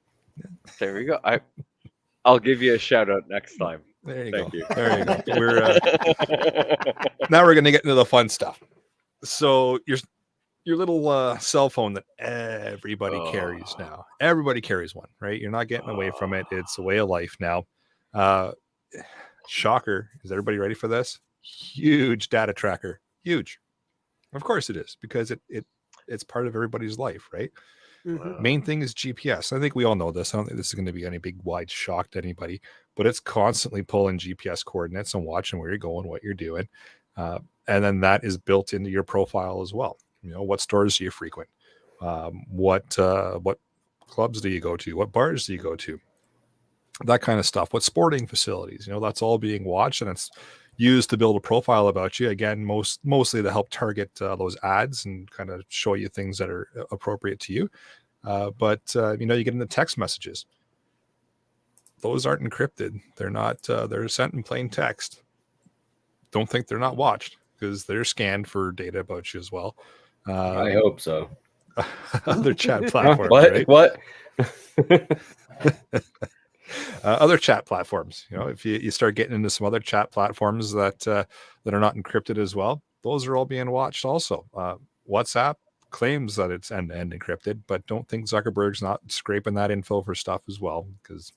There we go. I'll give you a shout out next time. There you Thank go. you. There you go. Now we're going to get into the fun stuff. So your little cell phone that everybody carries now. Everybody carries one, right? You're not getting away from it. It's a way of life now. Shocker. Is everybody ready for this? Huge data tracker. Huge. Of course it is, because it's part of everybody's life, right? Mhm. Main thing is GPS. I think we all know this. I don't think this is going to be any big wide shock to anybody, but it's constantly pulling GPS coordinates and watching where you're going, what you're doing. And then that is built into your profile as well. You know, what stores do you frequent? What clubs do you go to? What bars do you go to? That kind of stuff. What sporting facilities? You know, that's all being watched, and it's used to build a profile about you. Again, mostly to help target those ads and kind of show you things that are appropriate to you. But you know, you get into text messages. Those aren't encrypted. They're not. They're sent in plain text. Don't think they're not watched, because they're scanned for data about you as well. I hope so. Other chat platforms, What? right? What? Other chat platforms. You know, if you start getting into some other chat platforms that are not encrypted as well, those are all being watched also. WhatsApp claims that it's end-to-end encrypted, but don't think Zuckerberg's not scraping that info for stuff as well, because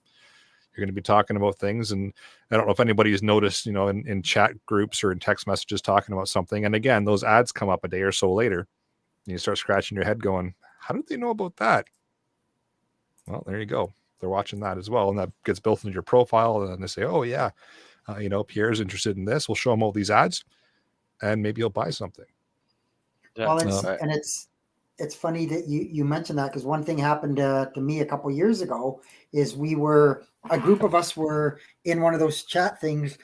you're going to be talking about things. And I don't know if anybody's noticed, you know, in chat groups or in text messages talking about something, and again, those ads come up a day or so later, and you start scratching your head going, how did they know about that? Well, there you go. They're watching that as well, and that gets built into your profile, and then they say, oh yeah, you know, Pierre's interested in this. We'll show him all these ads, and maybe he'll buy something. Well, it's funny that you mentioned that, because one thing happened to me a couple years ago is a group of us were in one of those chat things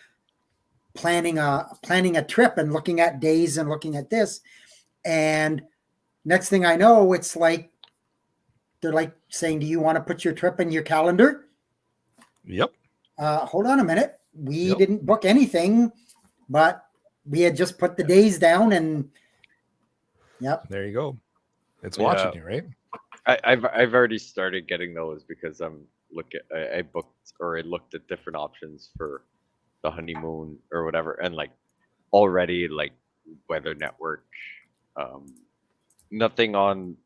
planning a trip and looking at days and looking at this, and next thing I know, it's like they're like saying, do you want to put your trip in your calendar? Yep. Hold on a minute. We didn't book anything, but we had just put the days down, and There you go. It's watching you, right? I've already started getting those, because I booked, or I looked at different options for the honeymoon or whatever, and like already, like Weather Network, nothing on.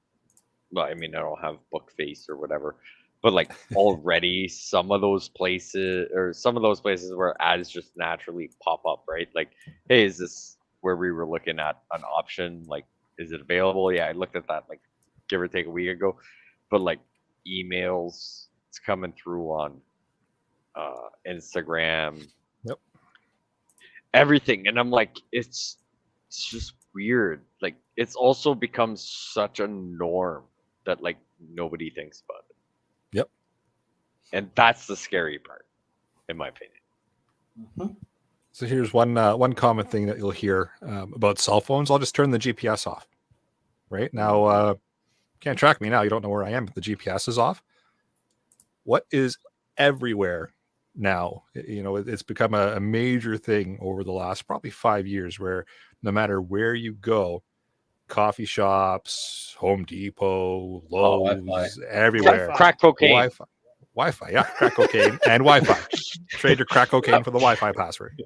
Well, I mean, I don't have Bookface or whatever, but like already some of those places where ads just naturally pop up, right? Like, hey, is this where we were looking at an option? Like, is it available? Yeah, I looked at that like give or take a week ago, but like emails, it's coming through on Instagram, everything, and I'm like, it's just weird. Like, it's also become such a norm that like nobody thinks about it. Yep. And that's the scary part, in my opinion. Mhm. So here's one common thing that you'll hear about cell phones. I'll just turn the GPS off. Right now, can't track me now. You don't know where I am, but the GPS is off. What is everywhere now? You know, it's become a major thing over the last probably 5 years, where no matter where you go, coffee shops, Home Depot, Lowe's, everywhere, Crack cocaine. Wi-Fi, yeah, crack cocaine and Wi-Fi. Trade your crack cocaine for the Wi-Fi password.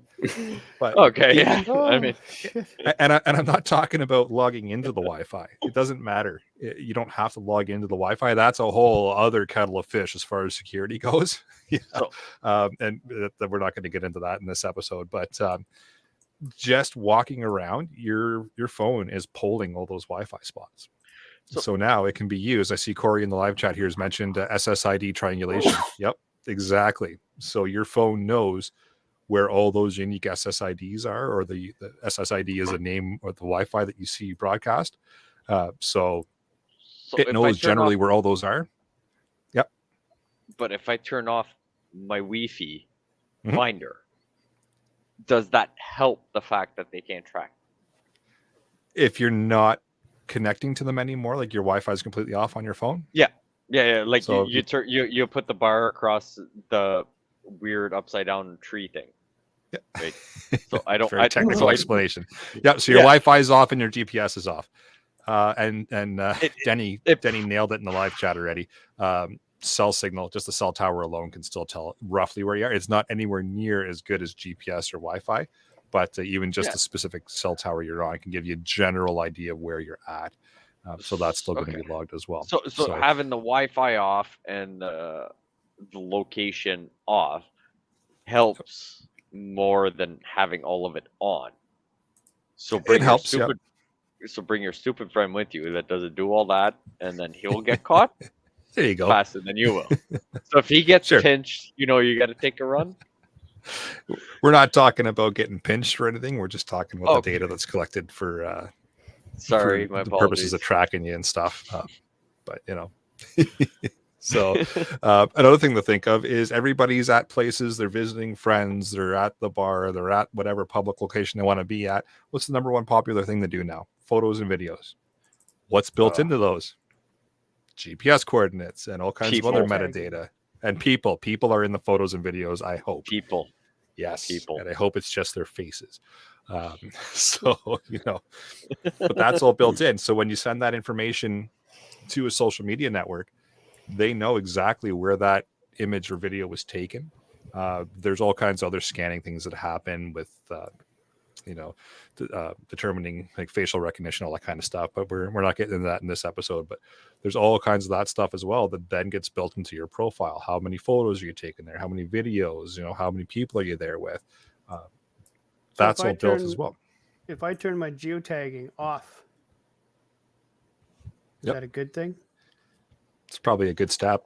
But Okay, yeah. I mean, shit. and I'm not talking about logging into the Wi-Fi. It doesn't matter. You don't have to log into the Wi-Fi. That's a whole other kettle of fish as far as security goes. Yeah. So- And we're not going to get into that in this episode. But just walking around, your phone is polling all those Wi-Fi spots. So now it can be used. I see Corey in the live chat here has mentioned SSID triangulation. Yep, exactly. So your phone knows where all those unique SSIDs are, or the SSID is a name of the Wi-Fi that you see broadcast. So it if I knows turn generally off, where all those are. Yep. but if I turn off my Wi-Fi Mhm. finder, does that help the fact that they can't track? If you're not connecting to them anymore, like your Wi-Fi is completely off on your phone. Yeah. Like So you put the bar across the weird upside down tree thing. Yeah. Right. So I don't. Very technical so I- explanation. Yeah. So your Wi-Fi is off and your GPS is off. And Denny nailed it in the live chat already. Cell signal, just the cell tower alone can still tell roughly where you are. It's not anywhere near as good as GPS or Wi-Fi, but even just the specific cell tower you're on can give you a general idea of where you're at. So that's still going to be logged as well. So having the Wi-Fi off and the location off helps more than having all of it on. So bring It helps. your stupid, so bring your stupid friend with you that doesn't do all that, and then he'll get caught There you go. faster than you will. So if he gets pinched, you got to take a run. We're not talking about getting pinched or anything. We're just talking about the data that's collected for Sorry, for my the apologies. purposes of tracking you and stuff. But so another thing to think of is everybody's at places, they're visiting friends, they're at the bar, they're at whatever public location they want to be at. What's the number one popular thing to do now? Photos and videos. What's built into those? GPS coordinates and all kinds of other metadata. And people are in the photos and videos, I hope. Yes. People. And I hope it's just their faces. So, but that's all built in. So when you send that information to a social media network, they know exactly where that image or video was taken. There's all kinds of other scanning things that happen with, determining like facial recognition, all that kind of stuff. But we're not getting into that in this episode. But there's all kinds of that stuff as well that then gets built into your profile. How many photos are you taking there? How many videos? How many people are you there with? That's all built as well. If I turn my geotagging off, is that a good thing? It's probably a good step.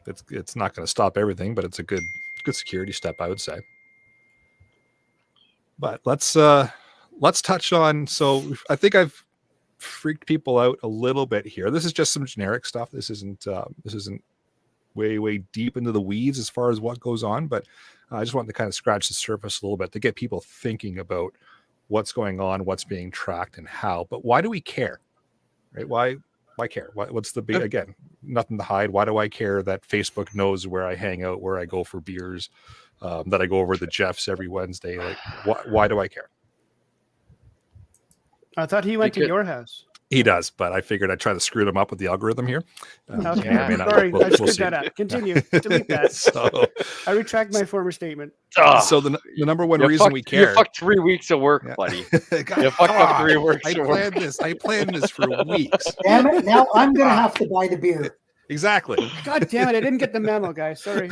It's not going to stop everything, but it's a good security step, I would say. But let's touch on. So I think I've freaked people out a little bit here. This is just some generic stuff. This isn't way deep into the weeds as far as what goes on, but I just wanted to kind of scratch the surface a little bit to get people thinking about what's going on, what's being tracked, and how. But why do we care? Right? Why care? What's the big, again, nothing to hide. Why do I care that Facebook knows where I hang out, where I go for beers, that I go over the Jeffs every Wednesday? Like, why do I care? I thought he went to your house. He does, but I figured I'd try to screw them up with the algorithm here. Okay. Sorry, I screwed that up. Continue. Delete that. So, I retract my former statement. So the number one reason we care. You fucked 3 weeks of work, buddy. You fucked up 3 weeks of work. I planned this for weeks. Damn it! Now I'm gonna have to buy the beer. Exactly. God damn it! I didn't get the memo, guys. Sorry.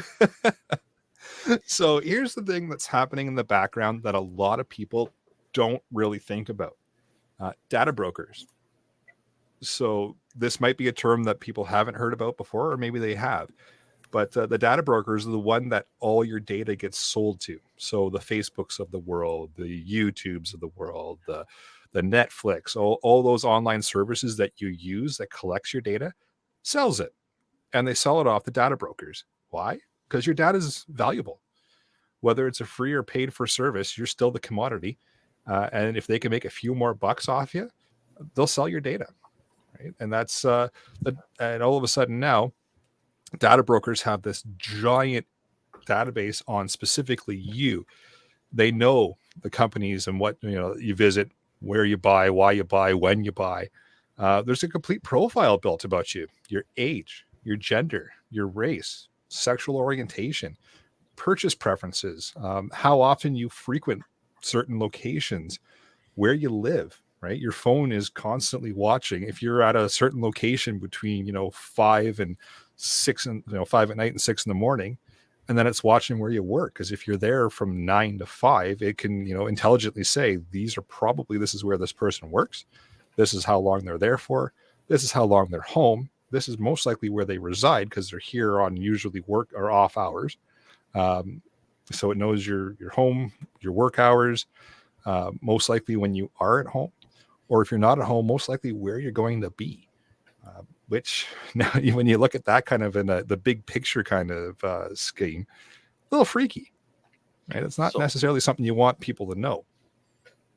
So here's the thing that's happening in the background that a lot of people don't really think about. Data brokers. So this might be a term that people haven't heard about before, or maybe they have. But the data brokers are the one that all your data gets sold to. So the Facebooks of the world, the YouTubes of the world, the Netflix, all those online services that you use that collects your data, sells it. And they sell it off to data brokers. Why? Because your data is valuable. Whether it's a free or paid for service, you're still the commodity. And if they can make a few more bucks off you, they'll sell your data. Right? And that's and all of a sudden now, data brokers have this giant database on specifically you. They know the companies and what you visit, where you buy, why you buy, when you buy. There's a complete profile built about you: your age, your gender, your race, sexual orientation, purchase preferences, how often you frequent certain locations, where you live, right? Your phone is constantly watching. If you're at a certain location between, 5 and 6 and 5 at night and 6 in the morning, and then it's watching where you work. Because if you're there from 9 to 5, it can, intelligently say, this is where this person works. This is how long they're there for. This is how long they're home. This is most likely where they reside because they're here on usually work or off hours. So it knows your home, your work hours, most likely when you are at home, or if you're not at home, most likely where you're going to be. Which now, when you look at that kind of in the big picture kind of scheme, a little freaky, right? It's not necessarily something you want people to know.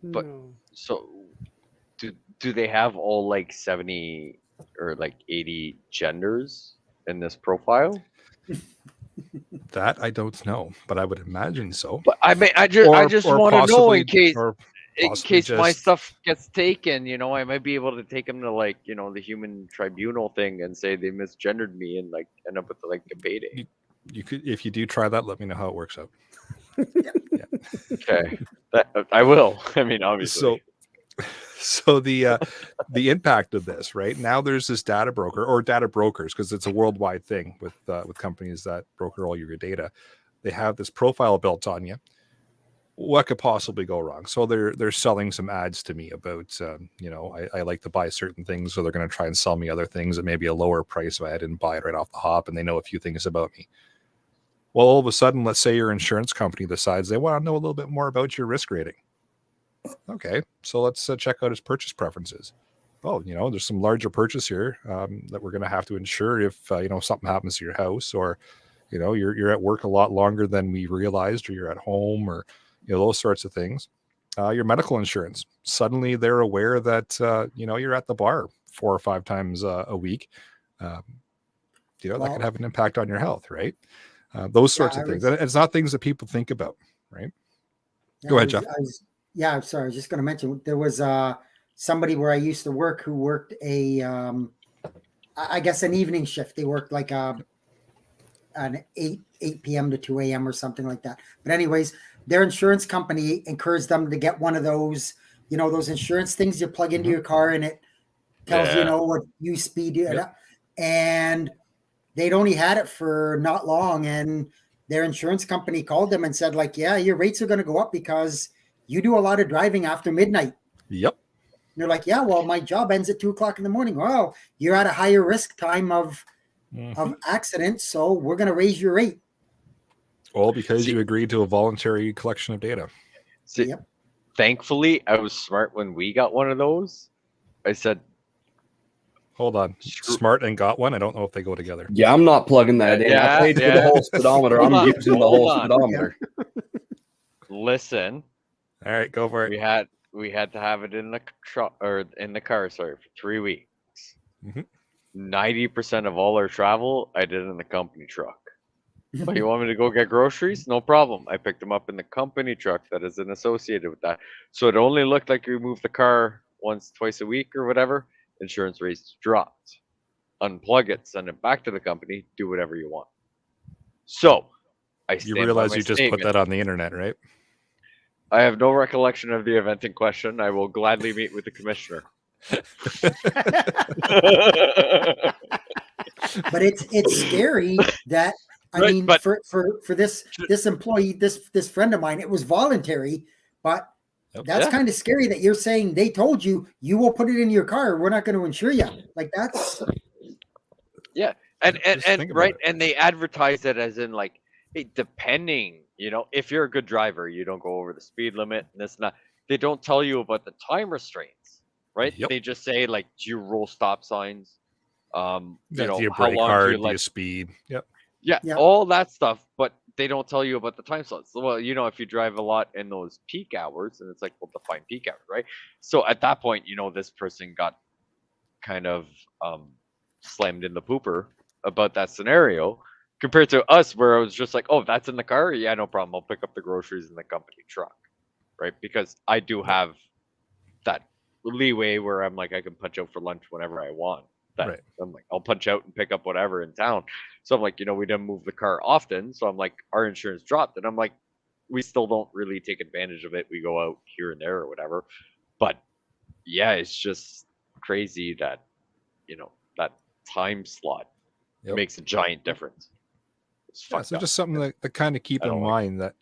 But No. so do they have all like 70 or like 80 genders in this profile? That I don't know, but I would imagine so. But I mean, I just Or want to know in possibly case my just- stuff gets taken, I might be able to take them to like, the human tribunal thing and say they misgendered me and like end up with like a payday. You could, if you do try that, let me know how it works out. Okay, I will. I mean, obviously. So the impact of this, right now, there's this data broker or data brokers, because it's a worldwide thing with companies that broker all your data. They have this profile built on you. What could possibly go wrong? So they're selling some ads to me about, I like to buy certain things, so they're going to try and sell me other things at maybe a lower price if I didn't buy it right off the hop, and they know a few things about me. Well, all of a sudden, let's say your insurance company decides they want to know a little bit more about your risk rating. Okay, so let's check out his purchase preferences. Oh, there's some larger purchase here that we're going to have to insure if something happens to your house, or you're at work a lot longer than we realized, or you're at home, or those sorts of things. Your medical insurance, suddenly they're aware that you're at the bar 4 or 5 times a week. That could have an impact on your health, right? Those sorts of things. And it's not things that people think about, right? Go ahead, Jeff. Yeah, I'm sorry. I was just going to mention there was somebody where I used to work who worked I guess an evening shift. They worked like an 8 p.m. to 2 a.m. or something like that. But anyways, their insurance company encouraged them to get one of those, those insurance things you plug into your car and it tells what you speed. And they'd only had it for not long. And their insurance company called them and said, like, yeah, your rates are going to go up because you do a lot of driving after midnight. Yep. And they're like, yeah, well, my job ends at 2 o'clock in the morning. Well, you're at a higher risk time of accidents, so we're going to raise your rate. All because you agreed to a voluntary collection of data. Thankfully, I was smart when we got one of those. I said, hold on, smart and got one. I don't know if they go together. Yeah, I'm not plugging that in. I paid for the whole speedometer. I'm using the whole speedometer. Listen. All right, go for it. We had to have it in the truck or in the car, for 3 weeks. 90% of all our travel, I did in the company truck. Oh, you want me to go get groceries? No problem. I picked them up in the company truck that isn't associated with that. So it only looked like you moved the car once, twice a week or whatever. Insurance rates dropped. Unplug it, send it back to the company, do whatever you want. So you realize you just put that on the internet, right? I have no recollection of the event in question. I will gladly meet with the commissioner. But it's scary that for this employee, this friend of mine, it was voluntary, but that's kind of scary that you're saying they told you will put it in your car. We're not going to insure you. Like that's and right, and they advertise it as in like, hey, depending, if you're a good driver, you don't go over the speed limit and this and that. They don't tell you about the time restraints, right? They just say like, do you roll stop signs? Do you brake hard? Do you speed? All that stuff, but they don't tell you about the time slots. Well, if you drive a lot in those peak hours, and it's like, well, define peak hours, right? So at that point, this person got kind of slammed in the pooper about that scenario compared to us, where I was just like, oh, that's in the car? Yeah, no problem. I'll pick up the groceries in the company truck, right? Because I do have that leeway where I'm like, I can punch out for lunch whenever I want. that Right. I'm like, I'll punch out and pick up whatever in town. So I'm like, we didn't move the car often. So I'm like, our insurance dropped. And I'm like, we still don't really take advantage of it. We go out here and there or whatever. But yeah, it's just crazy that, that time slot Yep. makes a giant difference. It's Yeah, fucked so up. just something to kind of keep I in don't like mind that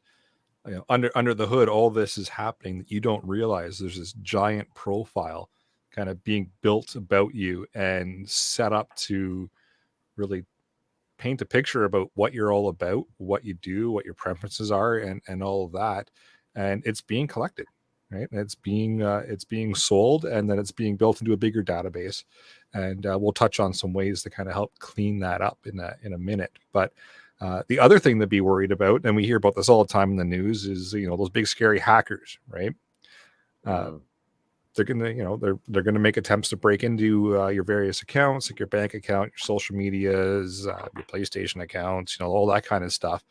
under the hood, all this is happening that you don't realize. There's this giant profile kind of being built about you and set up to really paint a picture about what you're all about, what you do, what your preferences are, and all of that. And it's being collected, right? And it's being sold, and then it's being built into a bigger database. And we'll touch on some ways to kind of help clean that up in a minute. But the other thing to be worried about, and we hear about this all the time in the news, is those big scary hackers, right? They're gonna they're gonna make attempts to break into your various accounts, like your bank account, your social medias, your PlayStation accounts, all that kind of stuff.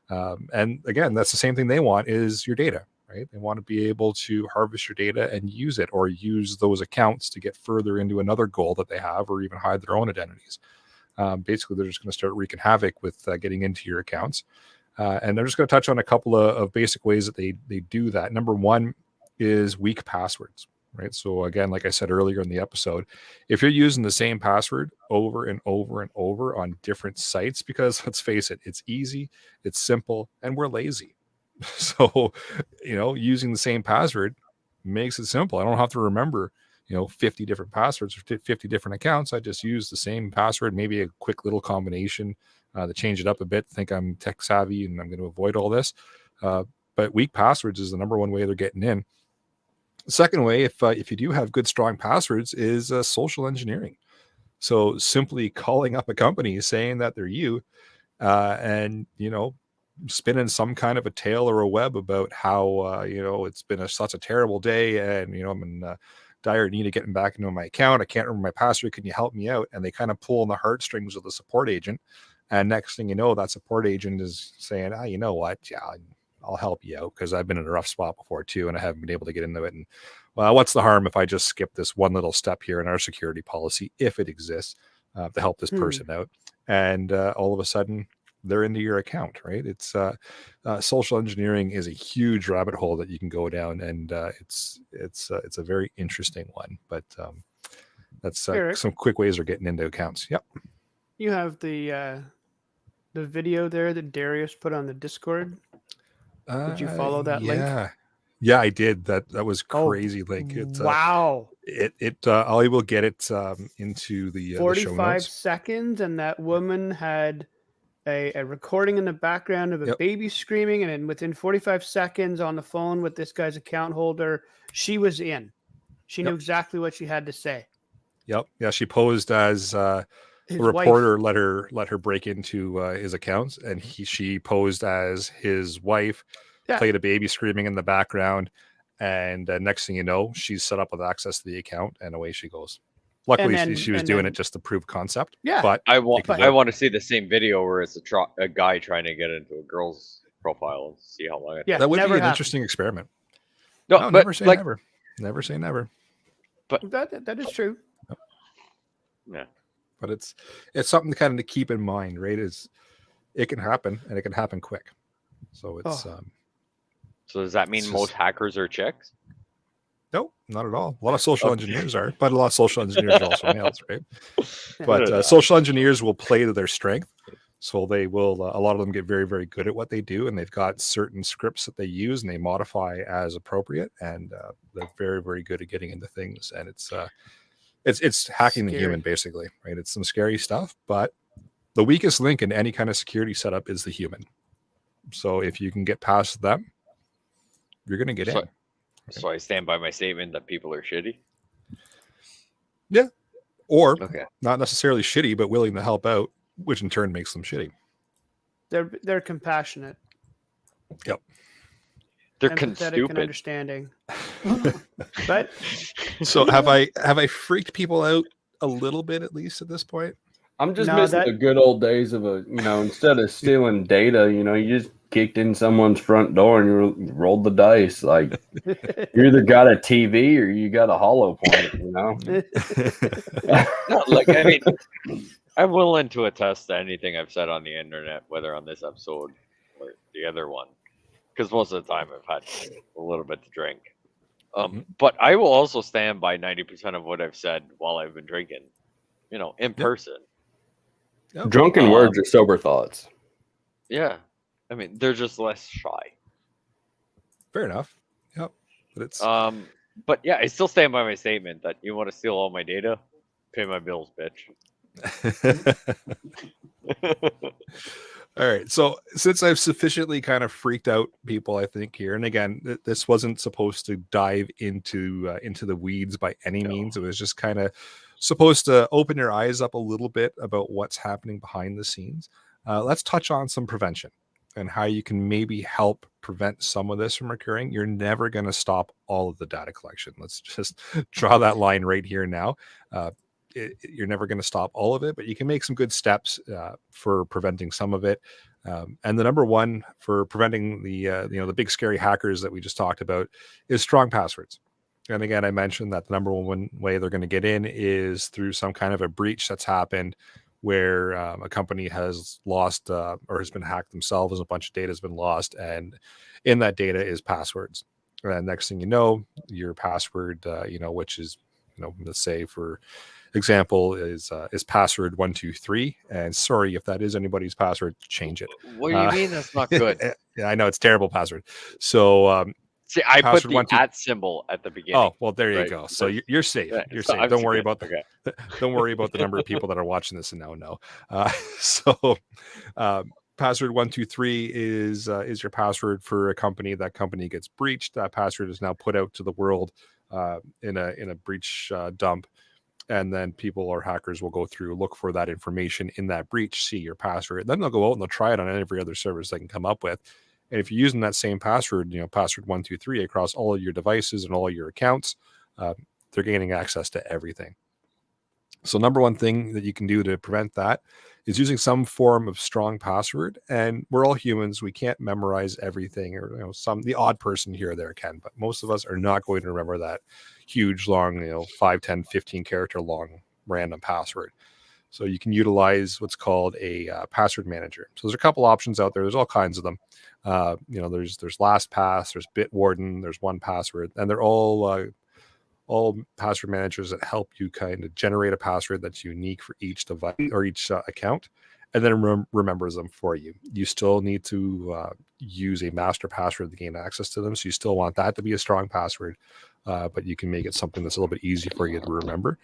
And again, that's the same thing they want, is your data, right? They want to be able to harvest your data and use it, or use those accounts to get further into another goal that they have, or even hide their own identities. Basically, they're just going to start wreaking havoc with getting into your accounts. And they're just going to touch on a couple of basic ways that they do that. Number one is weak passwords, right? So again, like I said earlier in the episode, if you're using the same password over and over and over on different sites, because let's face it, it's easy, it's simple, and we're lazy. So, using the same password makes it simple. I don't have to remember 50 different passwords or 50 different accounts. I just use the same password, maybe a quick little combination to change it up a bit. Think I'm tech savvy and I'm going to avoid all this. But weak passwords is the number one way they're getting in. The second way, if you do have good, strong passwords, is social engineering. So simply calling up a company saying that they're you, and spinning some kind of a tale or a web about how it's been such a terrible day, and I'm in dire need of getting back into my account. I can't remember my password. Can you help me out? And they kind of pull on the heartstrings of the support agent. And next thing you know, that support agent is saying, you know what? Yeah, I'll help you out, because I've been in a rough spot before too, and I haven't been able to get into it. And well, what's the harm if I just skip this one little step here in our security policy, if it exists, to help this person out? And all of a sudden, they're into your account, right? It's social engineering is a huge rabbit hole that you can go down, and it's a very interesting one. But that's some quick ways of getting into accounts. Yep. You have the video there that Darius put on the Discord. Did you follow that link? Yeah, I did. That was crazy link. Wow. I will get it into the 45 show notes. seconds, and that woman had a recording in the background of a baby screaming, and then within 45 seconds on the phone with this guy's account holder, she was in. She knew exactly what she had to say. Yep. Yeah, she posed as a reporter let her break into his accounts, and she posed as his wife, played a baby screaming in the background, and next thing you know, she's set up with access to the account, and away she goes. Luckily, she was doing it just to prove concept. Yeah, but I want to see the same video where it's a guy trying to get into a girl's profile and see how long. That would be an interesting experiment. No, never say never. Never say never. But that is true. Yeah. But it's something to kind of keep in mind, right? Is it can happen, and it can happen quick. So it's So does that mean most hackers are chicks? No, not at all. A lot of social engineers are, but a lot of social engineers are also males, right? But social engineers will play to their strength. So they will, a lot of them get very, very good at what they do, and they've got certain scripts that they use and they modify as appropriate. And they're very, very good at getting into things. And it's hacking the human, basically, right? It's some scary stuff, but the weakest link in any kind of security setup is the human. So if you can get past them, you're going to get in. So I stand by my statement that people are shitty. Yeah. Or not necessarily shitty, but willing to help out, which in turn makes them shitty. They're compassionate. Yep. They're empathetic and understanding. But so have I freaked people out a little bit, at least at this point? I'm just missing the good old days of instead of stealing data, you kicked in someone's front door and you rolled the dice. Like, you either got a TV or you got a hollow point, you know? No, like, I mean, I'm willing to attest to anything I've said on the internet, whether on this episode or the other one, because most of the time I've had a little bit to drink. But I will also stand by 90% of what I've said while I've been drinking, in person. Yep. Drunken words are sober thoughts. Yeah. I mean, they're just less shy. Fair enough. Yep. But it's but yeah, I still stand by my statement that you want to steal all my data, pay my bills, bitch. all right. So since I've sufficiently kind of freaked out people, I think here, and again, this wasn't supposed to dive into the weeds by any means. It was just kind of supposed to open your eyes up a little bit about what's happening behind the scenes. Let's touch on some prevention and how you can maybe help prevent some of this from occurring. You're never going to stop all of the data collection. Let's just draw that line right here now. You're never going to stop all of it, but you can make some good steps for preventing some of it. And the number one for preventing the big scary hackers that we just talked about is strong passwords. And again, I mentioned that the number one way they're going to get in is through some kind of a breach that's happened where a company has lost or has been hacked themselves. A bunch of data has been lost, and in that data is passwords. And next thing you know, your password, which is, let's say for example, is password 123. And sorry if that is anybody's password, change it. What do you mean that's not good? Yeah, I know it's terrible password. So see, I put the at symbol at the beginning. Oh, well, there you go. So you're safe. You're safe. Don't worry about don't worry about the number of people that are watching this and now know. Password 123 is your password for a company. That company gets breached. That password is now put out to the world in a breach dump. And then people or hackers will go through, look for that information in that breach, see your password. Then they'll go out and they'll try it on every other service they can come up with. And if you're using that same password, password 123 across all of your devices and all of your accounts, they're gaining access to everything. So number one thing that you can do to prevent that is using some form of strong password. And we're all humans. We can't memorize everything, or the odd person here or there can, but most of us are not going to remember that huge, long, 5, 10, 15 character long random password. So you can utilize what's called a password manager. So there's a couple options out there. There's all kinds of them. There's LastPass, there's Bitwarden, there's 1Password, and they're all password managers that help you kind of generate a password that's unique for each device or each account, and then remembers them for you. You still need to use a master password to gain access to them. So you still want that to be a strong password, but you can make it something that's a little bit easy for you to remember.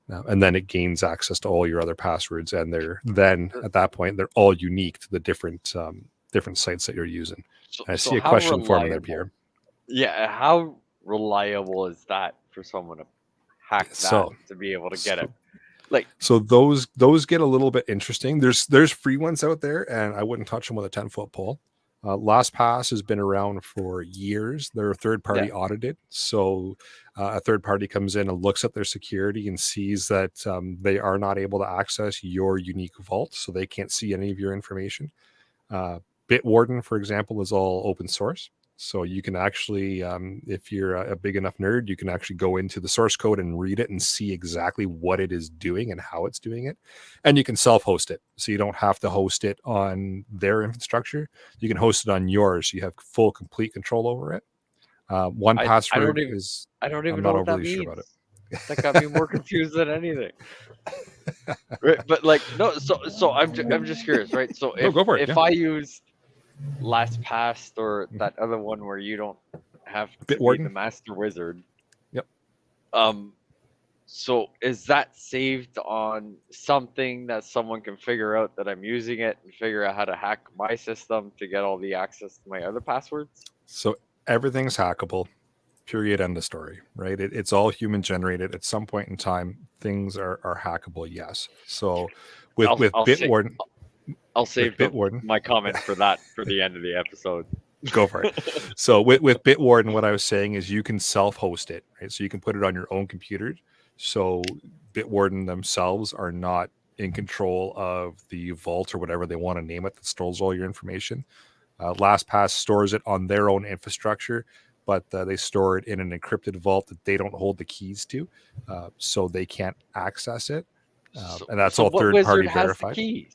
And then it gains access to all your other passwords, and at that point they're all unique to the different sites that you're using. I see a question forming there, Pierre. Yeah, how reliable is that for someone to hack that to be able to get it? So those get a little bit interesting. There's free ones out there, and I wouldn't touch them with a 10-foot pole. LastPass has been around for years. They're third party audited. So a third party comes in and looks at their security and sees that they are not able to access your unique vault. So they can't see any of your information. Bitwarden, for example, is all open source. So you can actually, if you're a big enough nerd, you can actually go into the source code and read it and see exactly what it is doing and how it's doing it. And you can self-host it. So you don't have to host it on their infrastructure. You can host it on yours. So you have full, complete control over it. 1Password is... I don't even know what that means. Sure about it. That got me more confused than anything. Right? But no, so I'm just curious, right? So if I use LastPass or that other one where you don't have to be the master wizard. Yep. So is that saved on something that someone can figure out that I'm using it and figure out how to hack my system to get all the access to my other passwords? So everything's hackable. Period. End of story. Right? It's all human generated. At some point in time, things are hackable. Yes. So with Bitwarden. I'll save my comment for that for the end of the episode. Go for it. So with Bitwarden, what I was saying is you can self-host it, right? So you can put it on your own computer. So Bitwarden themselves are not in control of the vault or whatever they want to name it that stores all your information. LastPass stores it on their own infrastructure, but they store it in an encrypted vault that they don't hold the keys to, so they can't access it. And that's all what third wizard party has verified. the keys?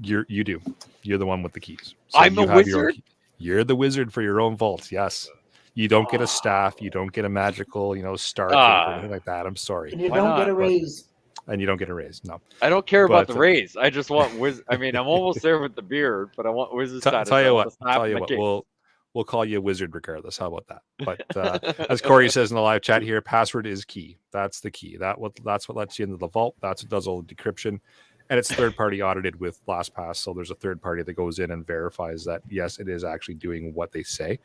You do. You're the one with the keys. So I'm you a have your own wizard? You're the wizard for your own vault. Yes. You don't get a staff. You don't get a magical, star cape or anything like that. I'm sorry. And you Why don't get not? a raise. And you don't get a raise. No. I don't care about the But, raise. I just want wizard. I mean, I'm almost there with the beard, but I want wizard status. Tell I you want what. the staff and the cape. We'll call you a wizard regardless. How about that? But as Corey says in the live chat here, password is key. That's the key. That's what lets you into the vault. That's what does all the decryption. And it's third party audited with LastPass. So there's a third party that goes in and verifies that, yes, it is actually doing what they say,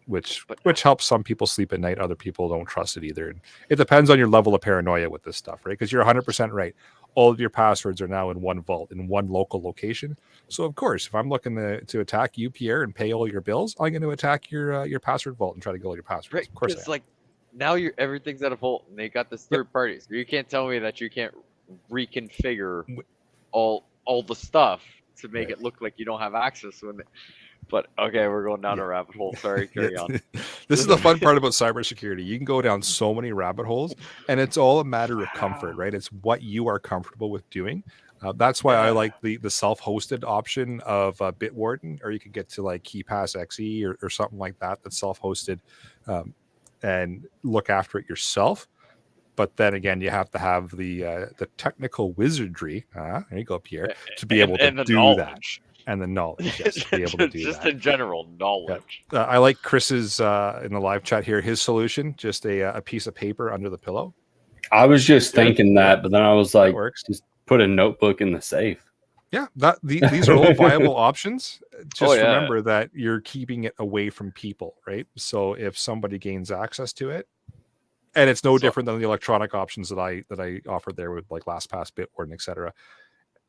which helps some people sleep at night. Other people don't trust it either. And it depends on your level of paranoia with this stuff, right? Because you're 100% right. All of your passwords are now in one vault, in one local location. So, of course, if I'm looking to attack you, Pierre, and pay all your bills, I'm going to attack your password vault and try to get all your passwords. Right, Of course, it's like now everything's at a vault, and they got this third party. So you can't tell me that you can't reconfigure all the stuff to make it look like you don't have access when. But okay, we're going down a rabbit hole. Sorry, carry on. This is the fun part about cybersecurity. You can go down so many rabbit holes, and it's all a matter of comfort, right? It's what you are comfortable with doing. That's why I like the self-hosted option of Bitwarden, or you could get to like KeyPass XE or something like that that's self-hosted, and look after it yourself. But then again, you have to have the technical wizardry. There you go, Pierre, to be able to do that. And the knowledge, yes, to be able to do just that. in general knowledge. Yeah. I like Chris's in the live chat here. His solution: just a piece of paper under the pillow. I was just thinking that, but then I was like, works. just put a notebook in the safe. Yeah, these are all viable options. Just yeah. remember that you're keeping it away from people, right? So if somebody gains access to it, and it's no different than the electronic options that I offered there with like LastPass, Bitwarden, etc.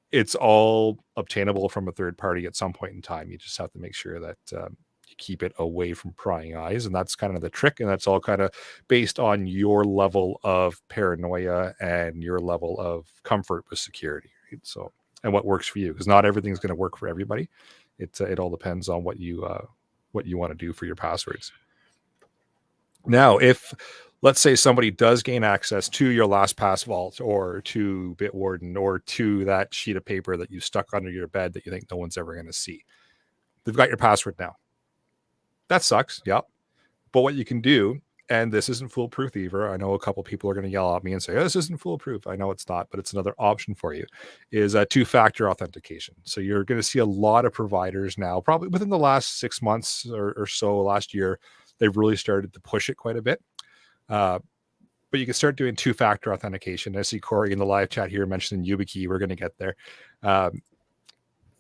It's all obtainable from a third party at some point in time. You just have to make sure that you keep it away from prying eyes. And that's kind of the trick. And that's all kind of based on your level of paranoia and your level of comfort with security. Right? So, and what works for you, because not everything's going to work for everybody. It all depends on what you want to do for your passwords. Now, if let's say somebody does gain access to your LastPass vault or to Bitwarden or to that sheet of paper that you stuck under your bed that you think no one's ever going to see. They've got your password now. That sucks. Yep. But what you can do, and this isn't foolproof either. I know a couple people are going to yell at me and say, oh, this isn't foolproof. I know it's not, but it's another option for you, is a two-factor authentication. So you're going to see a lot of providers now, probably within the last 6 months or so, last year, they've really started to push it quite a bit. But you can start doing two-factor authentication. I see Corey in the live chat here mentioning YubiKey. We're going to get there.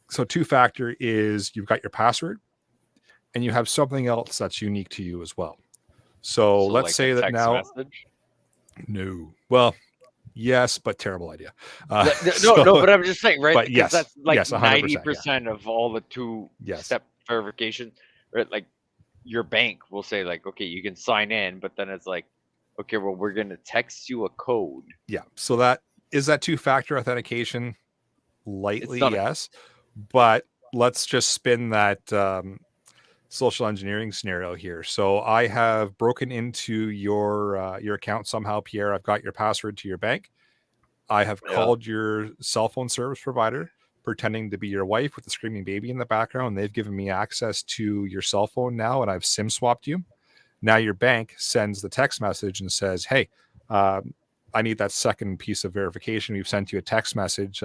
So two-factor is you've got your password and you have something else that's unique to you as well. So let's like say that now. Message? No. Well, yes, but terrible idea. No, but I'm just saying, right? But yes, that's like yes, 100%, 90% of all the two-step verification, right? Like your bank will say, like, okay, you can sign in, but then it's like, okay, well, we're going to text you a code. Yeah. So that two-factor authentication. Lightly, yes. But let's just spin that social engineering scenario here. So I have broken into your account somehow, Pierre. I've got your password to your bank. I have called your cell phone service provider, pretending to be your wife with the screaming baby in the background. They've given me access to your cell phone now, and I've SIM swapped you. Now your bank sends the text message and says, hey, I need that second piece of verification. We've sent you a text message,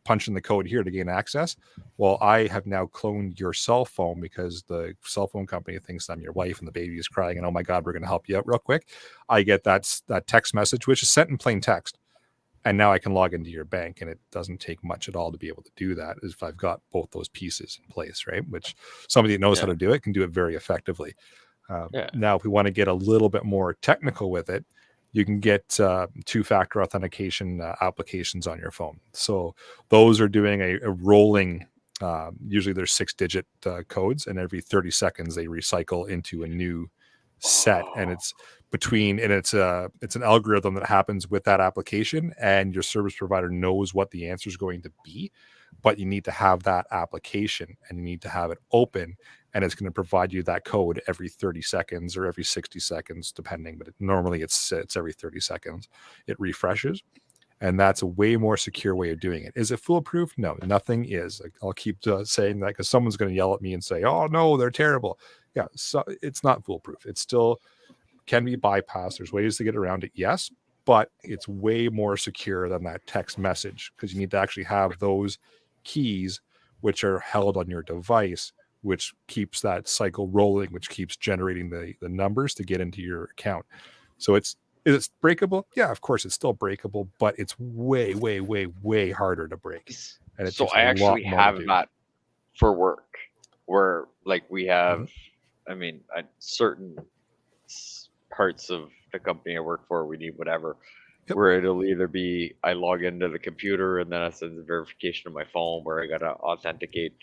punch in the code here to gain access. Well, I have now cloned your cell phone because the cell phone company thinks I'm your wife and the baby is crying. And oh my God, we're going to help you out real quick. I get that text message, which is sent in plain text. And now I can log into your bank, and it doesn't take much at all to be able to do that if I've got both those pieces in place, right? Which somebody that knows how to do it can do it very effectively. Now, if we want to get a little bit more technical with it, you can get two-factor authentication applications on your phone. So those are doing a rolling, usually there's 6-digit codes, and every 30 seconds they recycle into a new set, and it's an algorithm that happens with that application, and your service provider knows what the answer is going to be, but you need to have that application and you need to have it open, and it's going to provide you that code every 30 seconds or every 60 seconds depending, but normally it's every 30 seconds it refreshes. And that's a way more secure way of doing it. Is it foolproof? No, nothing is. I'll keep saying that because someone's going to yell at me and say, oh no, they're terrible. Yeah, so it's not foolproof. It still can be bypassed. There's ways to get around it, yes, but it's way more secure than that text message, because you need to actually have those keys which are held on your device, which keeps that cycle rolling, which keeps generating the numbers to get into your account. So is it breakable? Yeah, of course it's still breakable, but it's way, way, way, way harder to break. And it's So I actually have that for work, where like we have, I mean, certain parts of the company I work for, we need whatever, where it'll either be I log into the computer and then I send the verification to my phone where I gotta authenticate,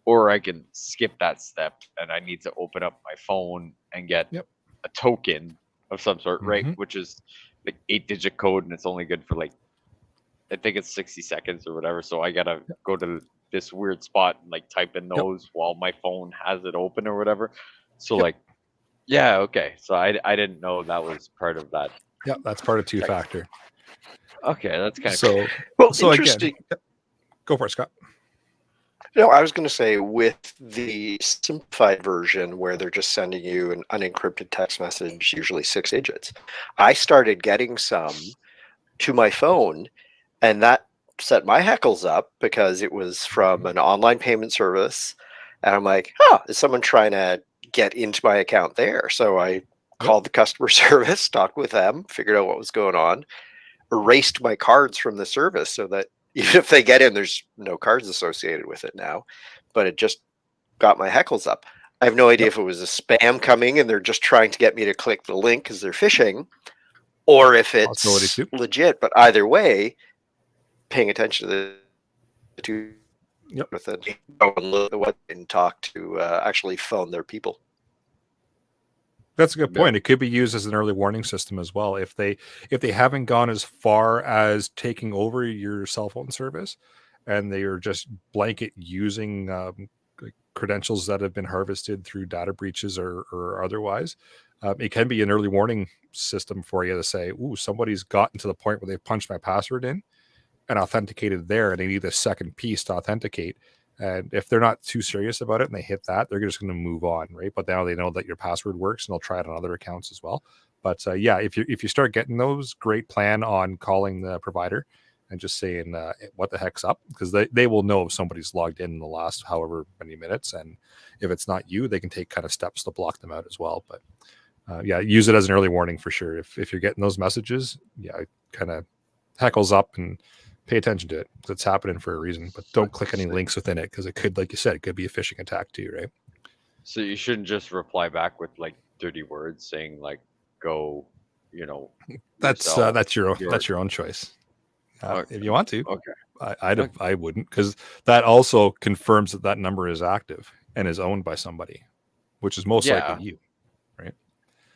or I can skip that step and I need to open up my phone and get a token of some sort, right? Which is like 8-digit code, and it's only good for like, I think it's 60 seconds or whatever. So I gotta go to this weird spot and like type in those while my phone has it open or whatever. So like, yeah, okay. So I didn't know that was part of that. Yeah, that's part of two-factor. Okay, that's kind of so. Well, so interesting. Again, go for it, Scott. No, I was going to say, with the simplified version where they're just sending you an unencrypted text message, usually 6 digits, I started getting some to my phone, and that set my heckles up because it was from an online payment service. And I'm like, is someone trying to get into my account there? So I called the customer service, talked with them, figured out what was going on, erased my cards from the service so that even if they get in, there's no cards associated with it now. But it just got my heckles up. I have no idea if it was a spam coming and they're just trying to get me to click the link because they're phishing, or if it's legit. But either way, paying attention to the two with it, and talk to actually phone their people. That's a good point. It could be used as an early warning system as well. If they haven't gone as far as taking over your cell phone service, and they are just blanket using credentials that have been harvested through data breaches or otherwise, it can be an early warning system for you to say, "Ooh, somebody's gotten to the point where they've punched my password in and authenticated there, and they need a second piece to authenticate." And if they're not too serious about it and they hit that, they're just going to move on, right? But now they know that your password works, and they'll try it on other accounts as well. But if you start getting those, great plan on calling the provider and just saying what the heck's up, because they will know if somebody's logged in the last however many minutes, and if it's not you, they can take kind of steps to block them out as well. But use it as an early warning for sure. If you're getting those messages, it kind of heckles up, and pay attention to it because it's happening for a reason. But don't click any links within it, because it could, like you said, it could be a phishing attack too, right? So you shouldn't just reply back with like dirty words saying like, "Go," That's your own choice. If you want to, I wouldn't, because that also confirms that number is active and is owned by somebody, which is most likely you, right?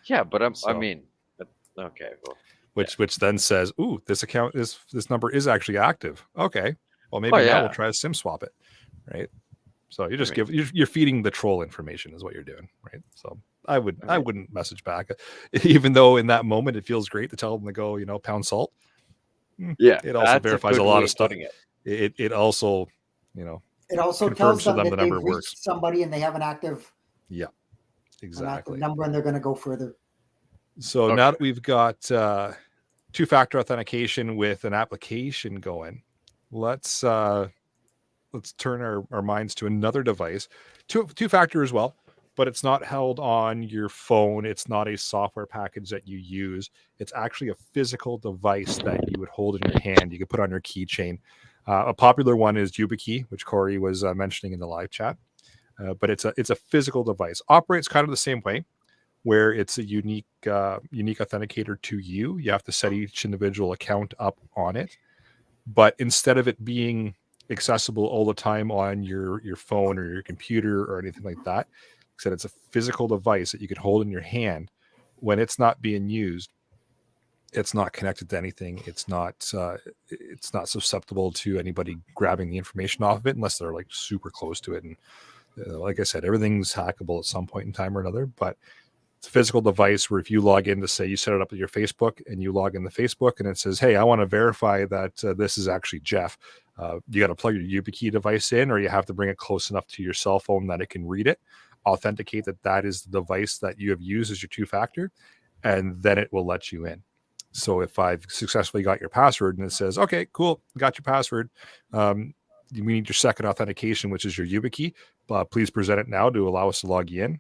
Yeah, but I mean, okay, well. Which then says, "Ooh, this number is actually active." Okay, well maybe now we'll try to SIM swap it, right? So you just you're feeding the troll information is what you're doing, right? So I wouldn't message back, even though in that moment it feels great to tell them to go, pound salt. Yeah, it also verifies a lot of stuff. It also, it also tells them that they've reached somebody and they have an active, exactly, an active number, and they're going to go further. So now that we've got two-factor authentication with an application going, let's turn our minds to another device, two-factor as well, but it's not held on your phone. It's not a software package that you use. It's actually a physical device that you would hold in your hand. You could put on your keychain. A popular one is YubiKey, which Corey was mentioning in the live chat. But it's a physical device. Operates kind of the same way, where it's a unique authenticator to you. You have to set each individual account up on it. But instead of it being accessible all the time on your phone or your computer or anything like that, said it's a physical device that you can hold in your hand, when it's not being used, it's not connected to anything. It's not susceptible to anybody grabbing the information off of it unless they're like super close to it. And like I said, everything's hackable at some point in time or another, but it's a physical device where if you log in to say you set it up with your Facebook and you log in to Facebook and it says, hey, I want to verify that this is actually Jeff. You got to plug your YubiKey device in, or you have to bring it close enough to your cell phone that it can read it, authenticate that is the device that you have used as your two-factor, and then it will let you in. So if I've successfully got your password and it says, okay, cool, got your password. We need your second authentication, which is your YubiKey. Please present it now to allow us to log you in.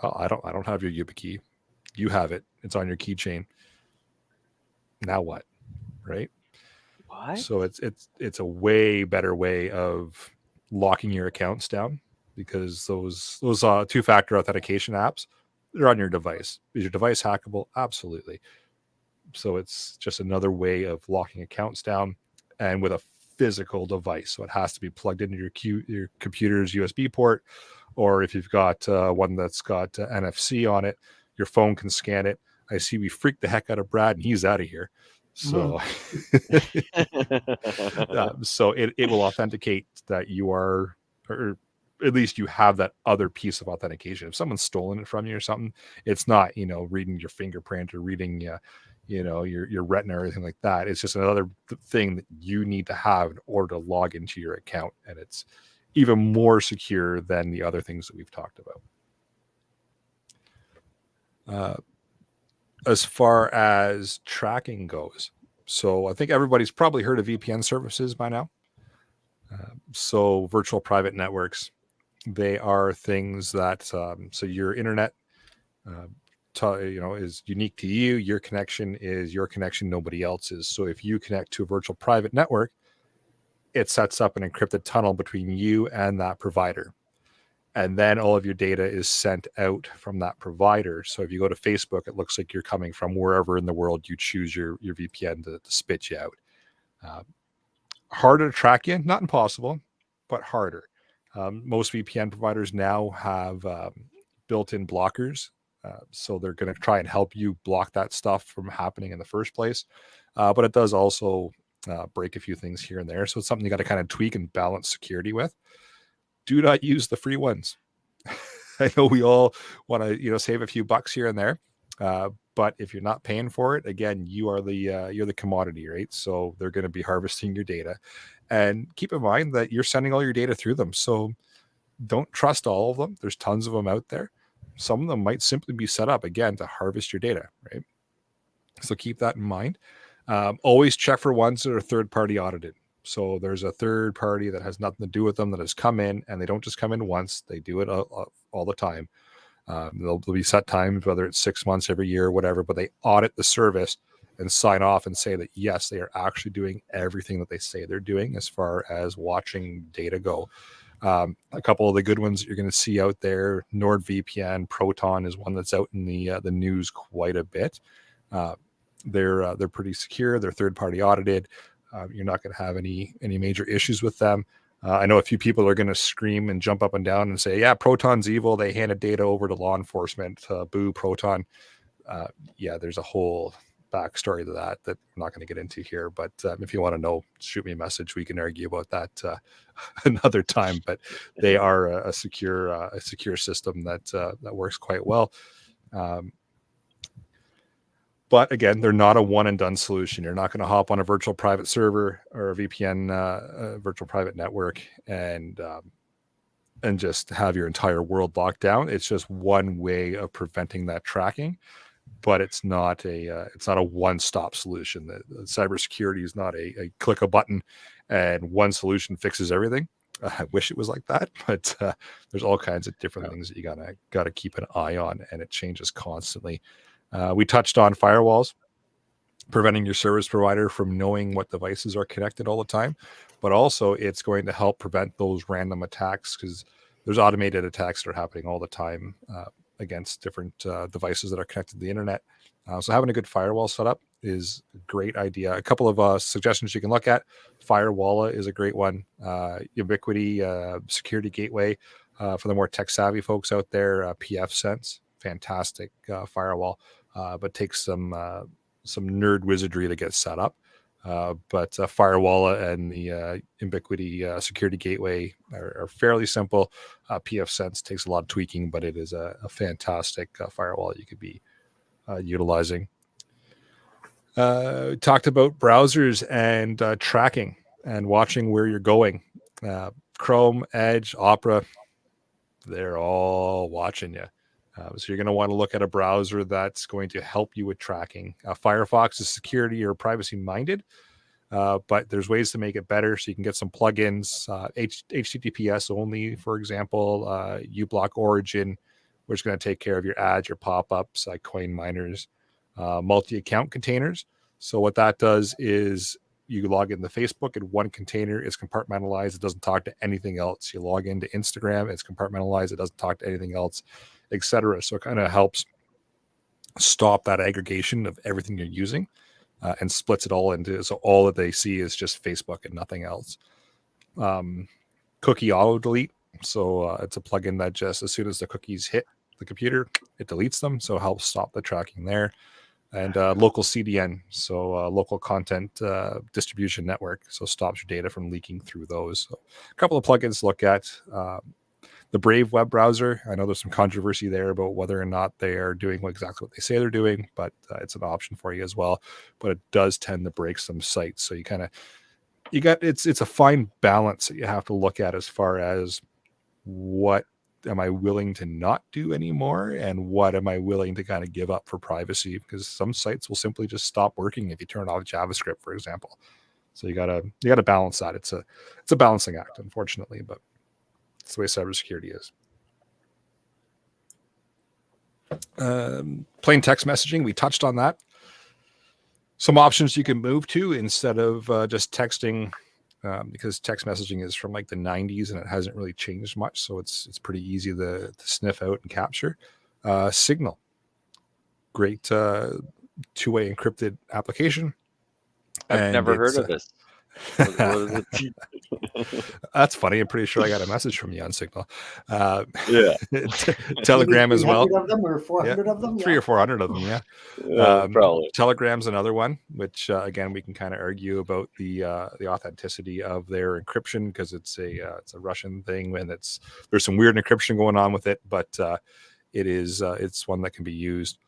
Oh, I don't have your YubiKey. You have it. It's on your keychain. Now what? Right? What? So it's a way better way of locking your accounts down, because those two-factor authentication apps, they're on your device. Is your device hackable? Absolutely. So it's just another way of locking accounts down, and with a physical device. So it has to be plugged into your computer's USB port, or if you've got one that's got NFC on it, your phone can scan it. I see we freaked the heck out of Brad, and he's out of here. So, so it will authenticate that you are, or at least you have that other piece of authentication. If someone's stolen it from you or something, it's not, reading your fingerprint or reading, your retina or anything like that. It's just another thing that you need to have in order to log into your account. And it's even more secure than the other things that we've talked about. As far as tracking goes, so I think everybody's probably heard of VPN services by now. So virtual private networks, they are things that, so your internet, is unique to you. Your connection is your connection, nobody else's. So if you connect to a virtual private network, it sets up an encrypted tunnel between you and that provider. And then all of your data is sent out from that provider. So if you go to Facebook, it looks like you're coming from wherever in the world you choose your VPN to spit you out. Harder to track you, not impossible, but harder. Most VPN providers now have built-in blockers. So they're going to try and help you block that stuff from happening in the first place. But it does also break a few things here and there. So it's something you got to kind of tweak and balance security with. Do not use the free ones. I know we all want to, save a few bucks here and there. But if you're not paying for it, again, you're the commodity, right? So they're going to be harvesting your data, and keep in mind that you're sending all your data through them. So don't trust all of them. There's tons of them out there. Some of them might simply be set up again to harvest your data, right? So keep that in mind. Always check for ones that are third-party audited. So there's a third party that has nothing to do with them that has come in, and they don't just come in once. They do it all the time. There'll be set times, whether it's 6 months, every year, or whatever, but they audit the service and sign off and say that, yes, they are actually doing everything that they say they're doing as far as watching data go. A couple of the good ones that you're going to see out there, NordVPN, Proton is one that's out in the news quite a bit. They're pretty secure. They're third-party audited. You're not going to have any major issues with them. I know a few people are going to scream and jump up and down and say, yeah, Proton's evil. They handed data over to law enforcement. Boo, Proton. Yeah, there's a whole backstory to that I'm not going to get into here. But if you want to know, shoot me a message. We can argue about that another time. But they are a secure system that works quite well. But again, they're not a one and done solution. You're not going to hop on a virtual private server or a VPN, virtual private network, and just have your entire world locked down. It's just one way of preventing that tracking, but it's not a one-stop solution. The cybersecurity is not a click a button and one solution fixes everything. I wish it was like that, but there's all kinds of different things that you gotta keep an eye on, and it changes constantly. We touched on firewalls, preventing your service provider from knowing what devices are connected all the time, but also it's going to help prevent those random attacks, because there's automated attacks that are happening all the time against different devices that are connected to the internet. So having a good firewall setup is a great idea. A couple of suggestions you can look at. Firewalla is a great one. Ubiquity Security Gateway for the more tech savvy folks out there. PF Sense fantastic firewall, but takes some nerd wizardry to get set up. But Firewall and the Ubiquity Security Gateway are fairly simple. pfSense takes a lot of tweaking, but it is a fantastic firewall you could be utilizing. Talked about browsers and tracking and watching where you're going. Chrome, Edge, Opera, they're all watching you. So you're going to want to look at a browser that's going to help you with tracking. Firefox is security or privacy minded, but there's ways to make it better. So you can get some plugins, HTTPS only, for example, uBlock Origin, which is going to take care of your ads, your pop-ups, like coin miners, multi-account containers. So what that does is you log into Facebook in one container, it's compartmentalized, it doesn't talk to anything else. You log into Instagram, it's compartmentalized, it doesn't talk to anything else, etc. So it kind of helps stop that aggregation of everything you're using and splits it all into, so all that they see is just Facebook and nothing else. Cookie auto delete. So it's a plugin that just as soon as the cookies hit the computer, it deletes them. So it helps stop the tracking there. And local CDN, so local content distribution network, so stops your data from leaking through those. So a couple of plugins to look at. The Brave web browser, I know there's some controversy there about whether or not they are doing exactly what they say they're doing, but it's an option for you as well. But it does tend to break some sites, so it's a fine balance that you have to look at as far as what am I willing to not do anymore and what am I willing to kind of give up for privacy, because some sites will simply just stop working if you turn off JavaScript, for example. So you gotta balance that. It's a balancing act, unfortunately, but it's the way cybersecurity is. Plain text messaging, we touched on that. Some options you can move to instead of just texting, because text messaging is from like the 90s and it hasn't really changed much. So it's pretty easy to sniff out and capture. Signal, great two-way encrypted application. I've never heard of this. What is it? That's funny. I'm pretty sure I got a message from you on Signal. Yeah. Telegram as well. 300 of them or 400 of them? 300 or 400 of them, yeah. Probably. Telegram's another one, which again we can kind of argue about the authenticity of their encryption, because it's a Russian thing and there's some weird encryption going on with it, but it's one that can be used.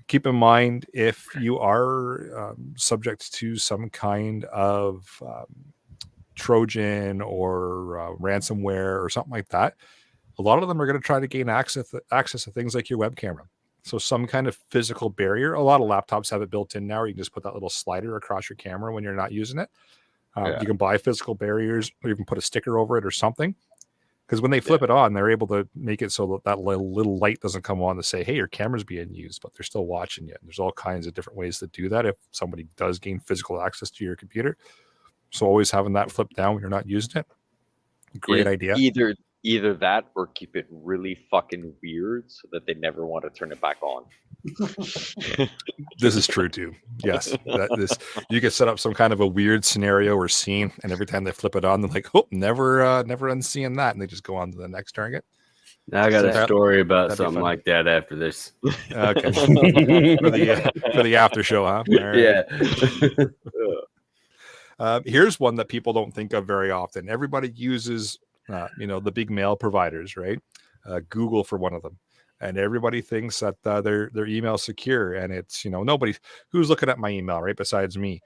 Keep in mind, if you are subject to some kind of Trojan or ransomware or something like that, a lot of them are going to try to gain access to things like your web camera. So some kind of physical barrier. A lot of laptops have it built in now, where you can just put that little slider across your camera when you're not using it. You can buy physical barriers, or you can put a sticker over it or something. Because when they flip it on, they're able to make it so that little light doesn't come on to say, hey, your camera's being used, but they're still watching you. And there's all kinds of different ways to do that if somebody does gain physical access to your computer. So always having that flipped down when you're not using it. Great idea. Either that or keep it really fucking weird so that they never want to turn it back on. This is true too. Yes. You could set up some kind of a weird scenario or scene, and every time they flip it on, they're like, oh, never unseeing that, and they just go on to the next target. Now I got a story about something like that after this. Okay. for the after show, huh? Right. Yeah. Here's one that people don't think of very often. Everybody uses the big mail providers, right? Google for one of them. And everybody thinks that their email secure, and it's nobody who's looking at my email, right? Besides me.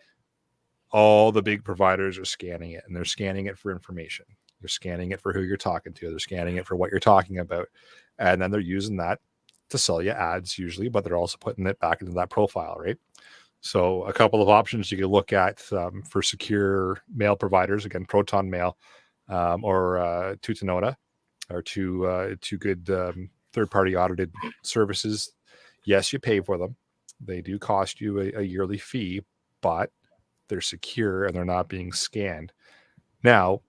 All the big providers are scanning it, and they're scanning it for information. They're scanning it for who you're talking to. They're scanning it for what you're talking about, and then they're using that to sell you ads usually, but they're also putting it back into that profile, right? So a couple of options you can look at for secure mail providers, again, Proton Mail or Tutanota are two good third-party audited services. Yes, you pay for them. They do cost you a yearly fee, but they're secure and they're not being scanned. Now,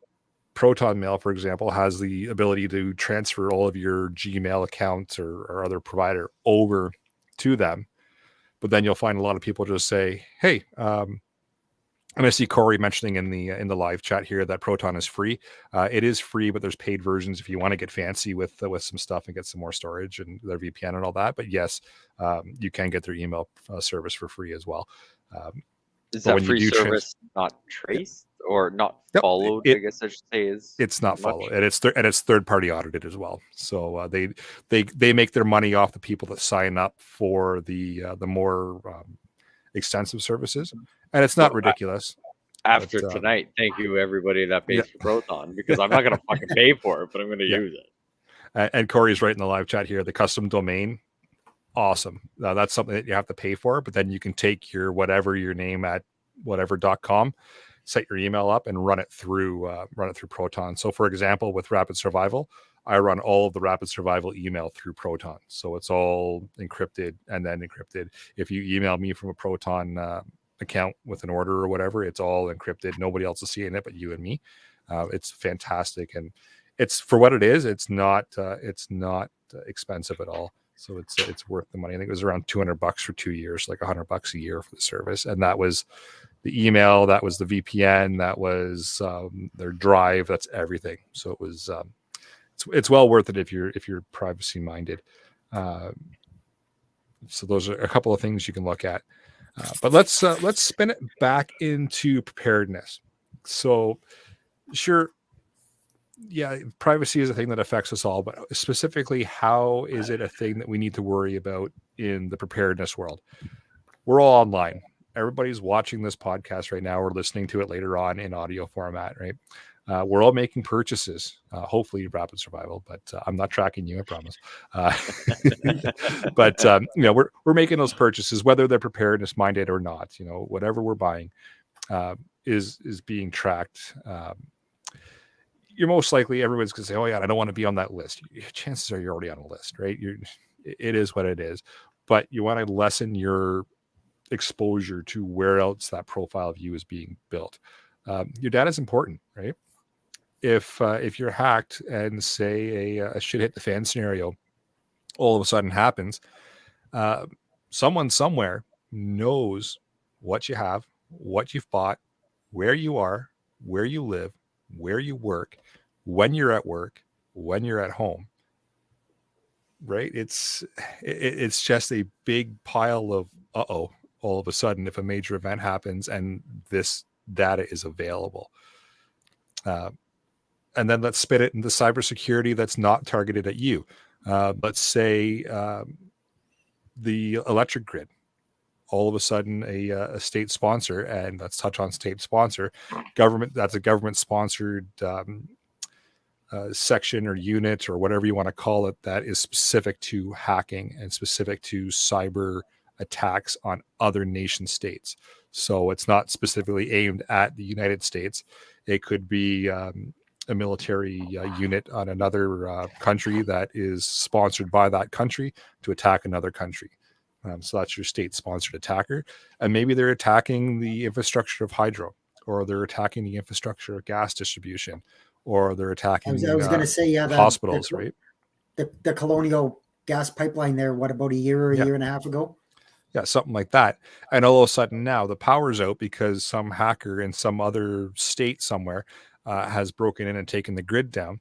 Proton Mail, for example, has the ability to transfer all of your Gmail accounts or other provider over to them. But then you'll find a lot of people just say, hey, And I see Corey mentioning in the live chat here that Proton is free. It is free, but there's paid versions if you want to get fancy with some stuff and get some more storage and their VPN and all that. But yes, you can get their email service for free as well. Is but that when you free do service not traced or not Yep, followed? I guess I should say is it's not much? followed, and it's third party audited as well. So they make their money off the people that sign up for the more extensive services, and it's not Well, ridiculous. After But, tonight, thank you everybody that pays yeah. for Proton, because I'm not gonna fucking pay for it, but I'm gonna Yeah. use it. And Corey's right in the live chat here. The custom domain, awesome. That's something that you have to pay for, but then you can take your name at whatever.com, set your email up, and run it through Proton. So, for example, with Rapid Survival, I run all of the Rapid Survival email through Proton. So it's all encrypted and then encrypted. If you email me from a Proton account with an order or whatever, it's all encrypted. Nobody else is seeing it but you and me. It's fantastic, and it's for what it is. It's not expensive at all. So it's worth the money. I think it was around $200 for 2 years, like $100 a year for the service, and that was the email, that was the VPN, that was their drive, that's everything. So it was it's well worth it if you're privacy minded. So those are a couple of things you can look at. But let's spin it back into preparedness. So sure, yeah, privacy is a thing that affects us all, but specifically, how is it a thing that we need to worry about in the preparedness world? We're all online. Everybody's watching this podcast right now or listening to it later on in audio format, right? We're all making purchases, hopefully Rapid Survival, but I'm not tracking you, I promise. But we're making those purchases, whether they're preparedness minded or not. Whatever we're buying is being tracked. You're most likely, everyone's going to say, "Oh yeah, I don't want to be on that list." Chances are you're already on a list, right? It is what it is, but you want to lessen your exposure to where else that profile of you is being built. Your data is important, right? If you're hacked and say a shit hit the fan scenario all of a sudden happens, someone somewhere knows what you have, what you've bought, where you are, where you live, where you work, when you're at work, when you're at home, right? It's just a big pile of all of a sudden if a major event happens and this data is available. And then let's spit it into cybersecurity that's not targeted at you. Let's say the electric grid, all of a sudden a state sponsor, and let's touch on state sponsor, government, that's a government sponsored section or unit or whatever you want to call it, that is specific to hacking and specific to cyber attacks on other nation states. So it's not specifically aimed at the United States. It could be a military unit on another country that is sponsored by that country to attack another country. So that's your state-sponsored attacker. And maybe they're attacking the infrastructure of hydro, or they're attacking the infrastructure of gas distribution, or they're attacking I was going to say, yeah, hospitals, right? The Colonial gas pipeline there, what, about a year and a half ago? Yeah, something like that. And all of a sudden now the power's out because some hacker in some other state somewhere has broken in and taken the grid down.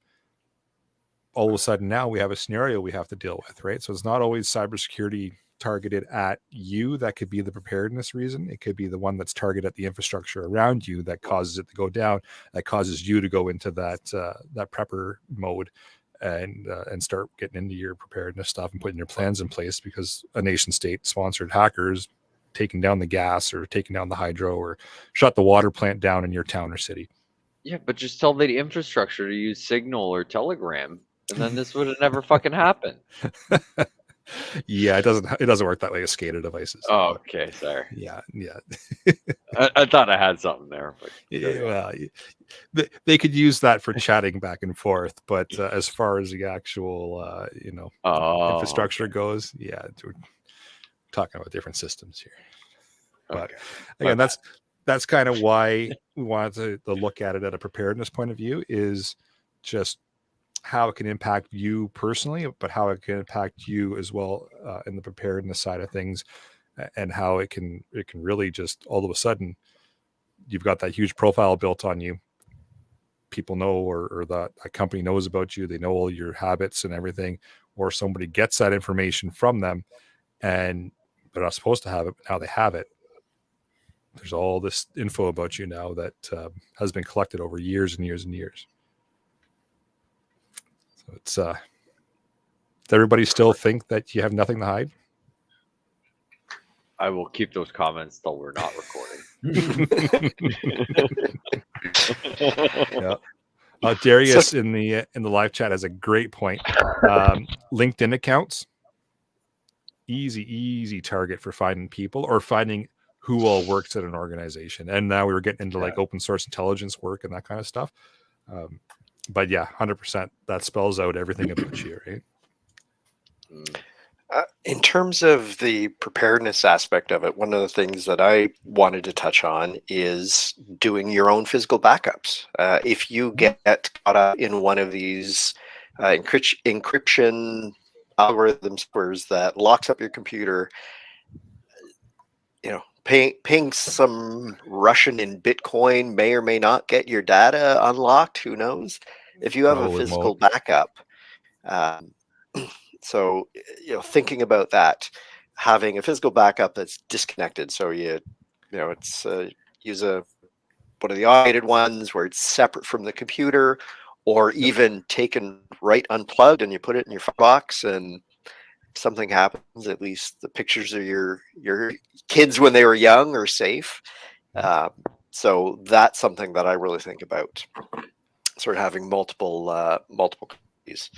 All of a sudden now we have a scenario we have to deal with, right? So it's not always cybersecurity targeted at you. That could be the preparedness reason. It could be the one that's targeted at the infrastructure around you that causes it to go down, that causes you to go into that prepper mode and start getting into your preparedness stuff and putting your plans in place because a nation state sponsored hackers taking down the gas or taking down the hydro or shut the water plant down in your town or city. Yeah, but just tell the infrastructure to use Signal or Telegram, and then this would have never fucking happened. Yeah, it doesn't work that way with SCADA devices. Oh, okay, sorry. Yeah. I thought I had something there. But yeah, well, they could use that for chatting back and forth, but as far as the actual infrastructure goes, yeah, we're talking about different systems here. But again, that's kind of why we wanted to look at it at a preparedness point of view, is just how it can impact you personally, but how it can impact you as well in the preparedness side of things, and how it can really just all of a sudden you've got that huge profile built on you. People know, or that a company knows about you. They know all your habits and everything, or somebody gets that information from them and they're not supposed to have it, but now they have it. There's all this info about you now that has been collected over years and years and years. So it's, does everybody still think that you have nothing to hide? I will keep those comments till we're not recording. Yeah. Darius in the live chat has a great point. LinkedIn accounts, easy target for finding people or finding who all works at an organization. And now we're getting into like open source intelligence work and that kind of stuff. But yeah, 100%. That spells out everything about you, right? In terms of the preparedness aspect of it, one of the things that I wanted to touch on is doing your own physical backups. If you get caught up in one of these encryption algorithms that locks up your computer, paying some Russian in Bitcoin may or may not get your data unlocked. Who knows? If you have a physical backup, so thinking about that, having a physical backup that's disconnected. So it's use one of the automated ones where it's separate from the computer, or even taken right unplugged and you put it in your box, and if something happens, at least the pictures of your kids when they were young are safe. So that's something that I really think about. Sort of having multiple copies.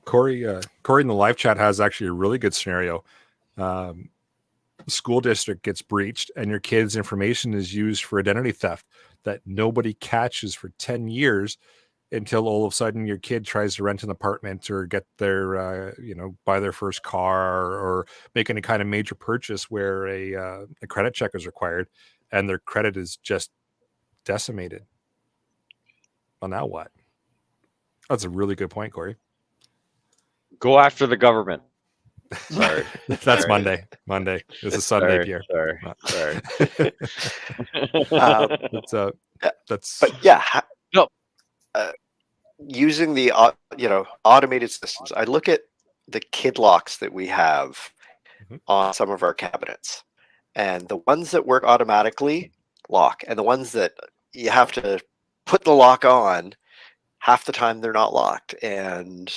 Corey in the live chat has actually a really good scenario. School district gets breached and your kid's information is used for identity theft that nobody catches for 10 years until all of a sudden your kid tries to rent an apartment or get their, buy their first car or make any kind of major purchase where a credit check is required and their credit is just decimated. Well, now what? That's a really good point, Corey. Go after the government. Sorry. That's Sorry. Monday. This is Sunday, Pierre. Sorry. Using the automated systems. I look at the kid locks that we have on some of our cabinets, and the ones that work automatically lock, and the ones that you have to put the lock on, half the time they're not locked. And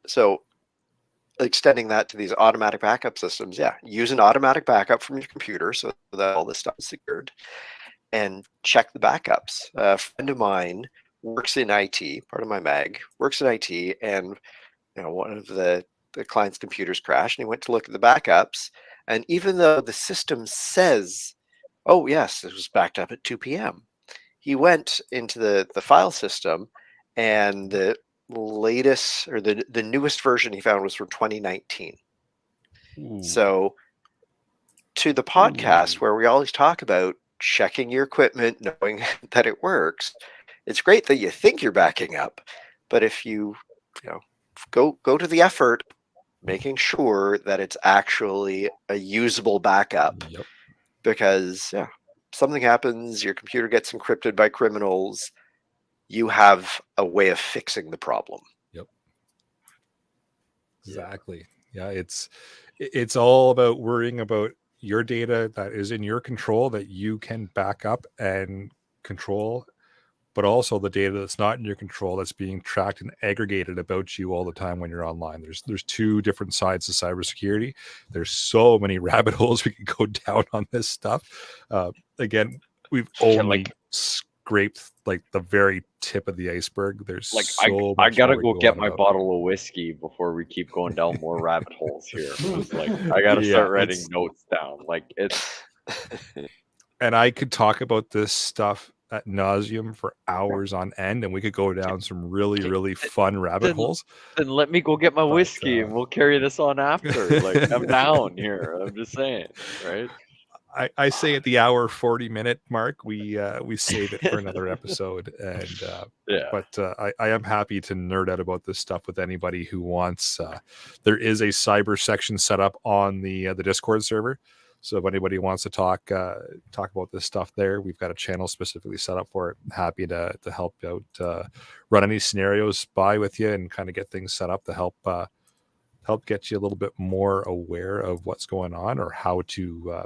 so extending that to these automatic backup systems, use an automatic backup from your computer so that all this stuff is secured, and check the backups. A friend of mine works in IT, part of my mag, works in IT, and one of the client's computers crashed, and he went to look at the backups, and even though the system says, oh yes, it was backed up at 2 p.m., he went into the file system, and the latest or the newest version he found was from 2019. So to the podcast where we always talk about checking your equipment, knowing that it works, it's great that you think you're backing up, but if you go to the effort making sure that it's actually a usable backup. Because something happens, your computer gets encrypted by criminals, you have a way of fixing the problem. Exactly. Yeah, it's all about worrying about your data that is in your control that you can back up and control, but also the data that's not in your control that's being tracked and aggregated about you all the time when you're online. There's two different sides to cybersecurity. There's so many rabbit holes we could go down on this stuff. Again, we've only scraped like the very tip of the iceberg. There's so I much gotta more go get my about. bottle of whiskey before we keep going down more rabbit holes here. I gotta start writing notes down. And I could talk about this stuff ad nauseum for hours on end, and we could go down some really fun rabbit holes. Then let me go get my whiskey and we'll carry this on after. I'm down here. I'm just saying, right? I say at the hour 40-minute mark, we save it for another episode. And but I am happy to nerd out about this stuff with anybody who wants. There is a cyber section set up on the Discord server. So if anybody wants to talk about this stuff there, we've got a channel specifically set up for it. Happy to help out, run any scenarios by with you and kind of get things set up to help get you a little bit more aware of what's going on or how to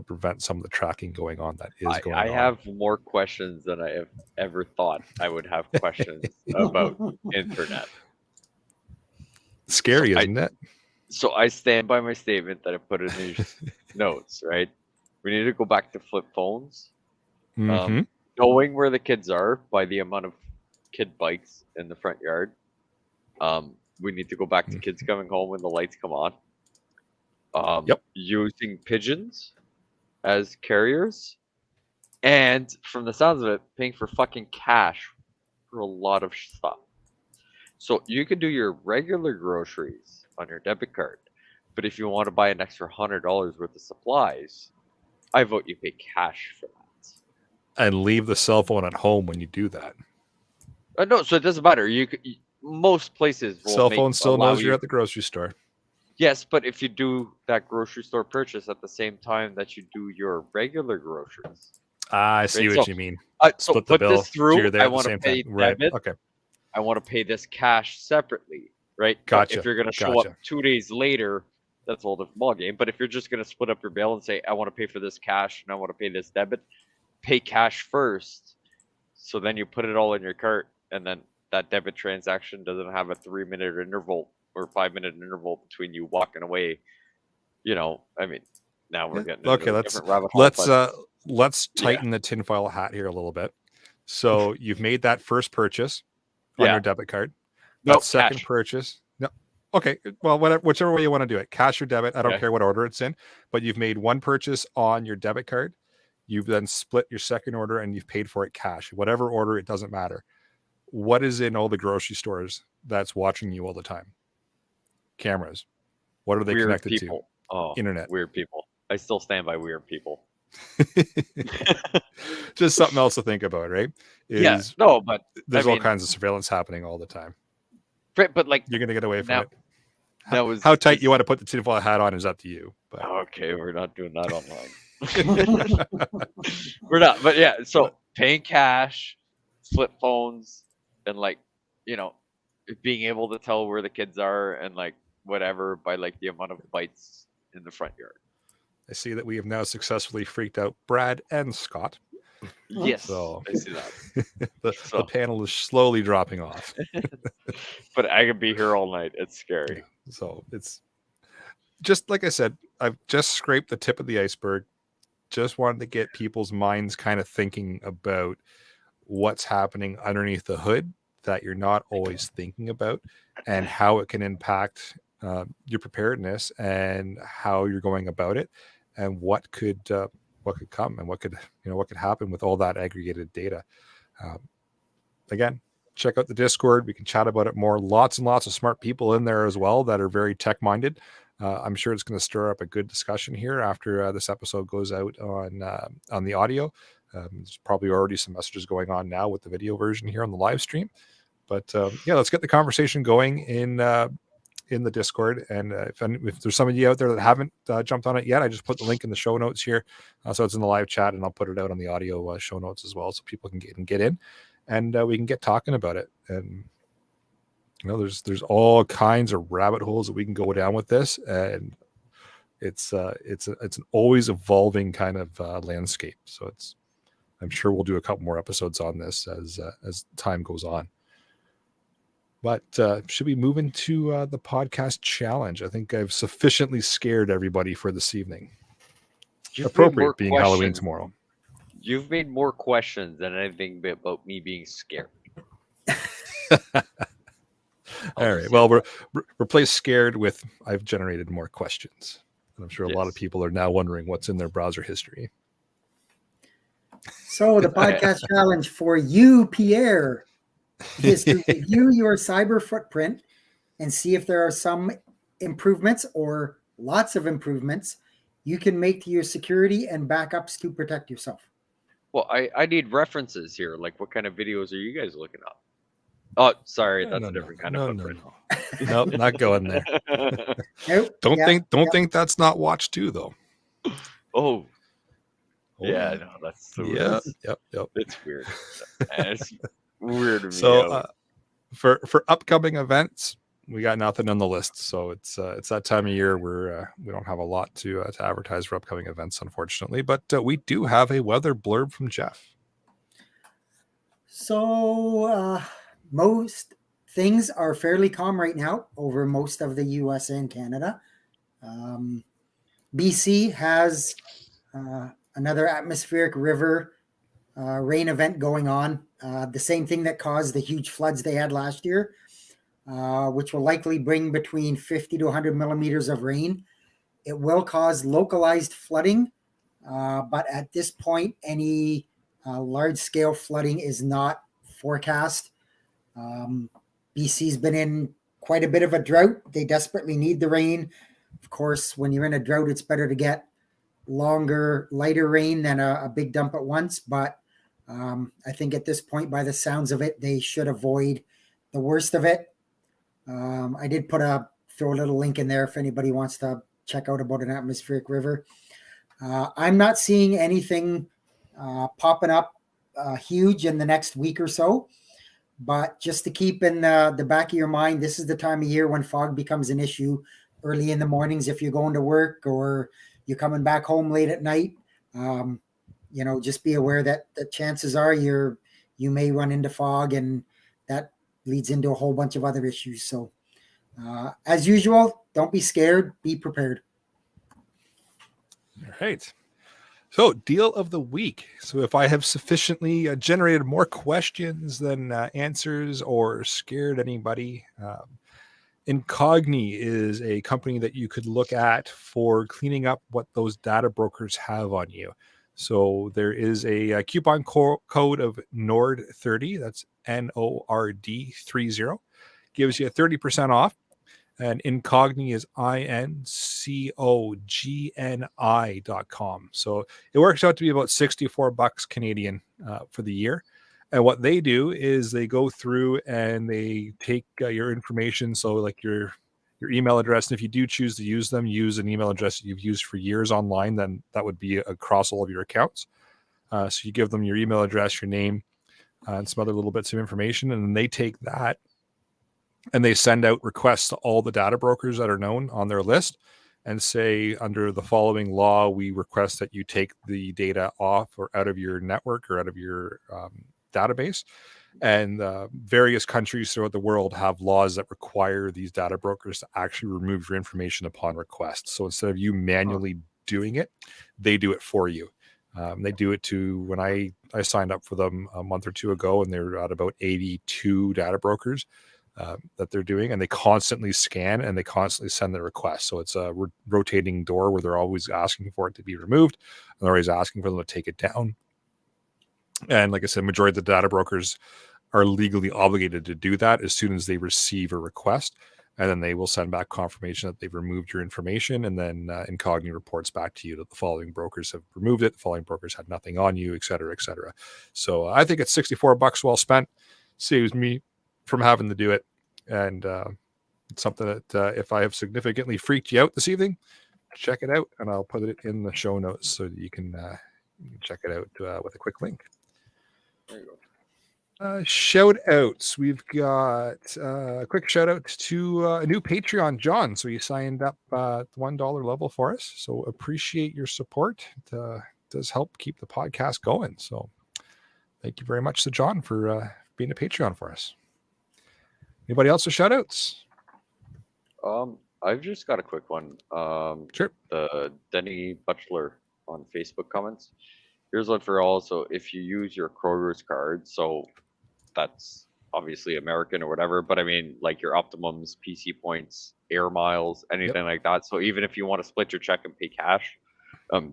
prevent some of the tracking going on that is going on. I have more questions than I have ever thought I would have questions about internet. Scary, isn't it? So I stand by my statement that I put in these notes, right? We need to go back to flip phones. Mhm. Knowing where the kids are by the amount of kid bikes in the front yard. We need to go back to kids coming home when the lights come on. Yep. Using pigeons as carriers. And from the sounds of it, paying for fucking cash for a lot of stuff. So you can do your regular groceries on your debit card, but if you want to buy an extra $100 worth of supplies, I vote you pay cash for that. And leave the cell phone at home when you do that. No, so it doesn't matter. Most places will Cell phone still allow knows you're at the grocery store. Yes, but if you do that grocery store purchase at the same time that you do your regular groceries. I see Right, what so- you mean. So Split the put bill. this so through. you're there I at the want to same pay time. Right. debit. Okay. I want to pay this cash separately, right? But Gotcha, if you're going to show gotcha. up 2 days later, that's a whole different ballgame. But if you're just going to split up your bill and say, I want to pay for this cash and I want to pay this debit, pay cash first. So then you put it all in your cart, and then that debit transaction doesn't have a 3-minute interval or 5-minute interval between you walking away. You know, I mean, now we're getting into Okay, a let's different rabbit hole. let's Yeah. tighten the tinfoil hat here a little bit. So you've made that first purchase on Yeah. your debit card. Nope, That second cash. purchase. No. Okay. Well, whichever way you want to do it, cash or debit. I don't Okay. care what order it's in, but you've made one purchase on your debit card. You've then split your second order and you've paid for it cash. Whatever order, it doesn't matter. What is in all the grocery stores that's watching you all the time? Cameras. What are they Weird connected people. Oh, Internet. Weird people. I still stand by weird people. to? Just something else to think about, right? Yes. No, but There's I all mean, kinds of surveillance happening all the time. but like, You're gonna get away from Now- it. that was How tight you want to put the tinfoil hat on is up to you. But okay, we're not doing that online. We're not, but yeah. So paying cash, flip phones, and like, you know, being able to tell where the kids are and like whatever by like the amount of bites in the front yard. I see that we have now successfully freaked out Brad and Scott. Yes, So- I see that. the So- panel is slowly dropping off. But I could be here all night. It's scary. So it's just like I said, I've just scraped the tip of the iceberg. Just wanted to get people's minds kind of thinking about what's happening underneath the hood that you're not always thinking about and how it can impact your preparedness and how you're going about it and what could come and what could happen with all that aggregated data. Again, check out the Discord. We can chat about it more. Lots and lots of smart people in there as well that are very tech minded. I'm sure it's going to stir up a good discussion here after this episode goes out on the audio. There's probably already some messages going on now with the video version here on the live stream. But yeah, let's get the conversation going in the Discord. And if there's some of you out there that haven't jumped on it yet, I just put the link in the show notes here. So it's in the live chat, and I'll put it out on the audio show notes as well, so people can get in, and we can get talking about it. And there's all kinds of rabbit holes that we can go down with this, and it's an always evolving kind of landscape. So I'm sure we'll do a couple more episodes on this as time goes on. But should we move into the podcast challenge? I think I've sufficiently scared everybody for this evening. You've made more Appropriate being Halloween questions- tomorrow. You've made more questions than anything about me being scared. All right. Well, replace scared with I've generated more questions. And I'm sure a lot of Yes. people are now wondering what's in their browser history. So the podcast challenge for you, Pierre, is to review your cyber footprint and see if there are some improvements or lots of improvements you can make to your security and backups to protect yourself. Well, I need references here. Like, what kind of videos are you guys looking up? Oh, sorry, that's a different kind of footprint. No, not going there. Nope. Don't Yeah, think that's not watch 2 though. Oh, Oh, yeah, no, that's so yeah, it's, yep. it's weird. And it's weirded me So out. for upcoming events, we got nothing on the list. So it's that time of year where we don't have a lot to advertise for upcoming events, unfortunately. But we do have a weather blurb from Jeff. So most things are fairly calm right now over most of the US and Canada. BC has another atmospheric river rain event going on. The same thing that caused the huge floods they had last year, which will likely bring between 50 to 100 millimeters of rain. It will cause localized flooding, but at this point, any large scale flooding is not forecast. BC's been in quite a bit of a drought. They desperately need the rain. Of course, when you're in a drought, it's better to get longer, lighter rain than a big dump at once. But I think at this point, by the sounds of it, they should avoid the worst of it. I did throw a little link in there if anybody wants to check out about an atmospheric river. I'm not seeing anything popping up huge in the next week or so. But just to keep in the back of your mind, this is the time of year when fog becomes an issue early in the mornings if you're going to work or you're coming back home late at night. Just be aware that the chances are you may run into fog, and that leads into a whole bunch of other issues. So, as usual, don't be scared. Be prepared. All right. So, deal of the week. So, if I have sufficiently generated more questions than answers or scared anybody, Incogni is a company that you could look at for cleaning up what those data brokers have on you. So, there is a coupon code of NORD30. That's NORD30. Gives you 30% off. And Incogni is INCOGNI.com. So it works out to be about $64 Canadian for the year. And what they do is they go through and they take your information. So like your email address. And if you do choose to use them, use an email address that you've used for years online, then that would be across all of your accounts. So you give them your email address, your name, and some other little bits of information. And then they take that and they send out requests to all the data brokers that are known on their list and say, under the following law, we request that you take the data off or out of your network or out of your database. And various countries throughout the world have laws that require these data brokers to actually remove your information upon request. So instead of you manually doing it, they do it for you. They do it when I signed up for them a month or two ago, and they're at about 82 data brokers that they're doing, and they constantly scan and they constantly send the request. So it's a rotating door where they're always asking for it to be removed, and they're always asking for them to take it down. And like I said, majority of the data brokers are legally obligated to do that as soon as they receive a request, and then they will send back confirmation that they've removed your information, and then Incogni reports back to you that the following brokers have removed it, the following brokers had nothing on you, et cetera, et cetera. So I think it's $64 well spent. Saves me from having to do it. And it's something that if I have significantly freaked you out this evening, check it out, and I'll put it in the show notes so that you can check it out with a quick link. There you go. Shout outs. We've got a quick shout out to a new Patreon, John. So you signed up at the $1 level for us. So appreciate your support. It does help keep the podcast going. So thank you very much to John for being a Patreon for us. Anybody else with shout outs? I've just got a quick one. Sure. The Denny Butler on Facebook comments. Here's one for all. So if you use your Kroger's card, so that's obviously American or whatever, but I mean like your Optimums, PC points, air miles, anything like that. So even if you want to split your check and pay cash,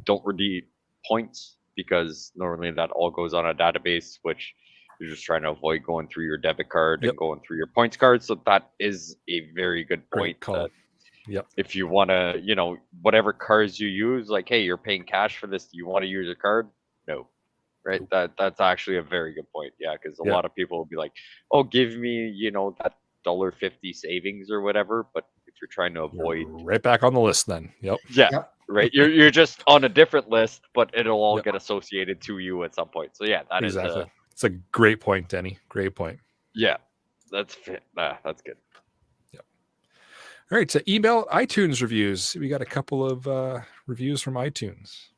don't redeem points, because normally that all goes on a database, which you're just trying to avoid going through your debit card and going through your points card. So that is a very good point. That if you want to, whatever cards you use, like, hey, you're paying cash for this, do you want to use a card? No. Right. That's actually a very good point. Yeah. Because a lot of people will be like, oh, give me, that $1.50 savings or whatever. But if you're trying to avoid. Right back on the list then. Yep. Yeah, Yep. right. You're just on a different list, but it'll all Yep. get associated to you at some point. So yeah, that is Exactly. It's a great point, Denny. Great point. yeah, that's fit. That's good. All right. So email iTunes reviews. We got a couple of reviews from iTunes.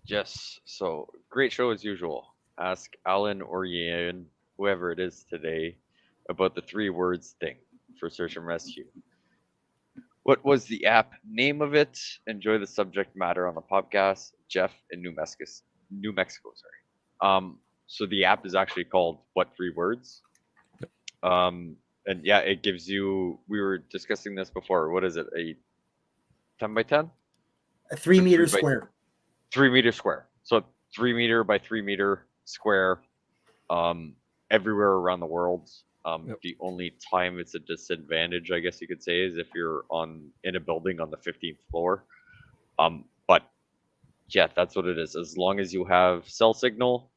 Yes. So great show as usual. Ask Alan or Ian, whoever it is today, about the 3 words thing for search and rescue. What was the app name of it? Enjoy the subject matter on the podcast. Jeff in New Mexico, sorry. So the app is actually called What 3 Words? And yeah, it gives you, we were discussing this before. What is it? A 10 by 10? A 3 meter 3 by- square. 3 meter square. So 3 meter by 3 meter square, everywhere around the world. The only time it's a disadvantage, I guess you could say, is if you're in a building on the 15th floor. But yeah, that's what it is. As long as you have cell signal,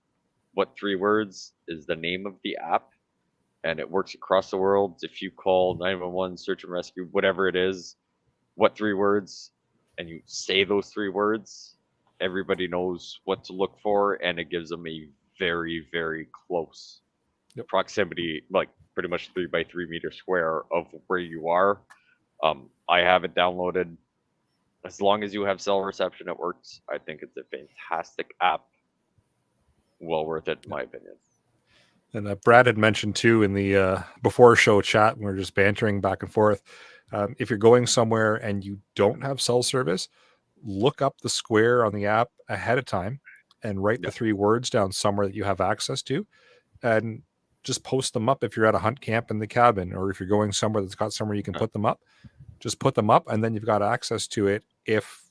What 3 Words is the name of the app, and it works across the world. If you call 911, search and rescue, whatever it is, What 3 Words, and you say those 3 words, everybody knows what to look for, and it gives them a very, very close proximity, like pretty much 3 by 3 meter square of where you are. I have it downloaded. As long as you have cell reception, it works. I think it's a fantastic app. Well worth it, in my opinion. And Brad had mentioned too in the before show chat, when we were just bantering back and forth. If you're going somewhere and you don't have cell service, look up the square on the app ahead of time and write the 3 words down somewhere that you have access to, and just post them up. If you're at a hunt camp in the cabin, or if you're going somewhere that's got somewhere you can put them up, just put them up, and then you've got access to it. If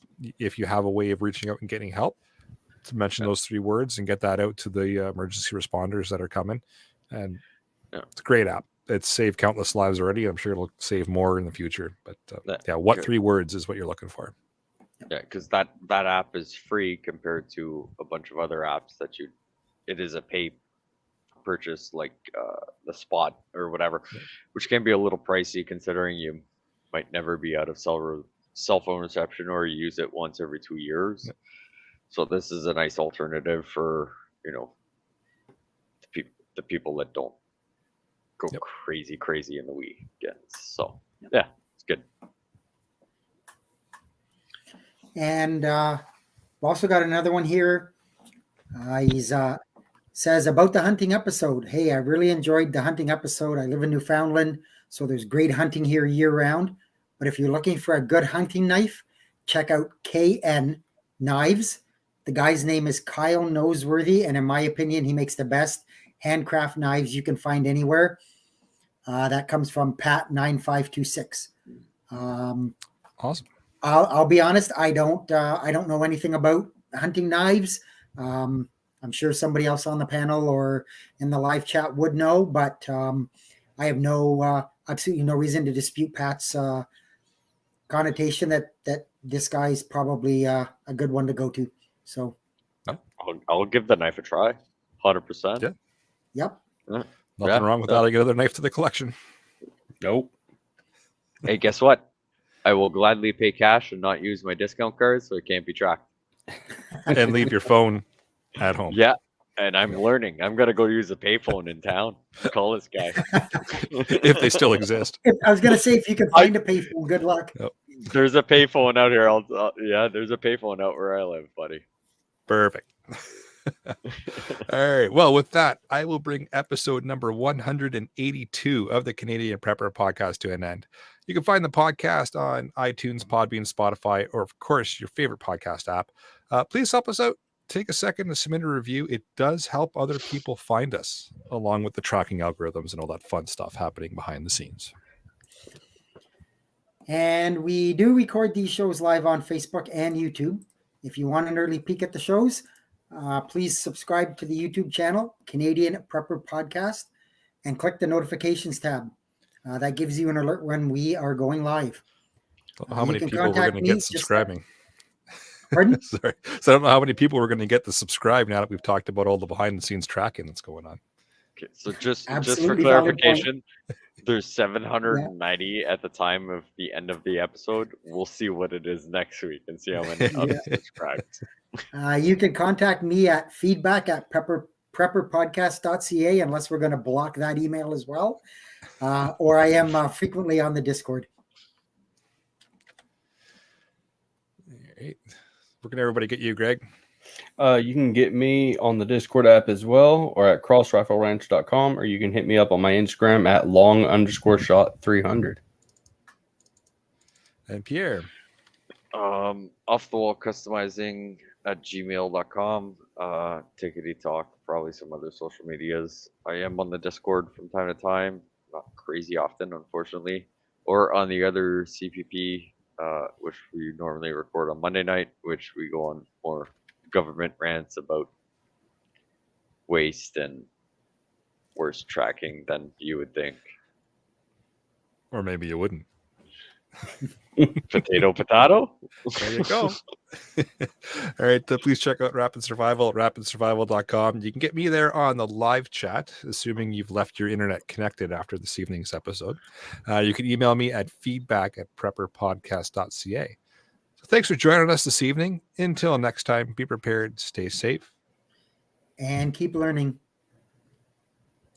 you have a way of reaching out and getting help, to mention those 3 words and get that out to the emergency responders that are coming. And it's a great app. It's saved countless lives already. I'm sure it'll save more in the future. But What 3 words is what you're looking for. Yeah, because that app is free compared to a bunch of other apps that it is a pay purchase, like the Spot or whatever, which can be a little pricey considering you might never be out of cell phone reception, or you use it once every 2 years. So this is a nice alternative for the people that don't go crazy in the weekends. So yeah, it's good. And we've also got another one here. He's says about the hunting episode. Hey, I really enjoyed the hunting episode. I live in Newfoundland, so there's great hunting here year round. But if you're looking for a good hunting knife, check out KN Knives. The guy's name is Kyle Noseworthy, and in my opinion, he makes the best handcraft knives you can find anywhere. That comes from Pat 9526. Awesome. I'll be honest. I don't know anything about hunting knives. I'm sure somebody else on the panel or in the live chat would know, but I have absolutely no reason to dispute Pat's connotation that this guy's probably a good one to go to. So I'll give the knife a try. 100%. Yeah. Yep. Nothing wrong with adding another knife to the collection. Nope. Hey, guess what? I will gladly pay cash and not use my discount card, so it can't be tracked. And leave your phone at home. Yeah, and I'm learning. I'm gonna go use a payphone in town. Call this guy. If they still exist. I was gonna say, if you can find a payphone, good luck. Yep. There's a payphone out here. There's a payphone out where I live, buddy. Perfect. All right. Well, with that, I will bring episode number 182 of the Canadian Prepper Podcast to an end. You can find the podcast on iTunes, Podbean, Spotify, or of course, your favorite podcast app. Please help us out. Take a second to submit a review. It does help other people find us, along with the tracking algorithms and all that fun stuff happening behind the scenes. And we do record these shows live on Facebook and YouTube. If you want an early peek at the shows, please subscribe to the YouTube channel, Canadian Prepper Podcast, and click the notifications tab. That gives you an alert when we are going live. How many people we're going to get subscribing? Pardon? Sorry. So I don't know how many people we're going to get to subscribe now that we've talked about all the behind the scenes tracking that's going on. Okay, so just for Absolutely valid point. clarification, there's 790 at the time of the end of the episode. We'll see what it is next week and see how many unsubscribed. You can contact me at feedback@prepperpodcast.ca unless we're going to block that email as well. Or I am frequently on the Discord. All right. Where can everybody get you, Greg? You can get me on the Discord app as well, or at crossrifleranch.com, or you can hit me up on my Instagram at long_shot300. And Pierre. Off the wall customizing at gmail.com. Tickety talk, probably some other social medias. I am on the Discord from time to time, not crazy often, unfortunately, or on the other CPP, which we normally record on Monday night, which we go on more government rants about waste and worse tracking than you would think. Or maybe you wouldn't. Potato. There you go. All right. Please check out Rapid Survival at rapidsurvival.com. You can get me there on the live chat, assuming you've left your internet connected after this evening's episode. You can email me at feedback@prepperpodcast.ca. So thanks for joining us this evening. Until next time, be prepared, stay safe, and keep learning.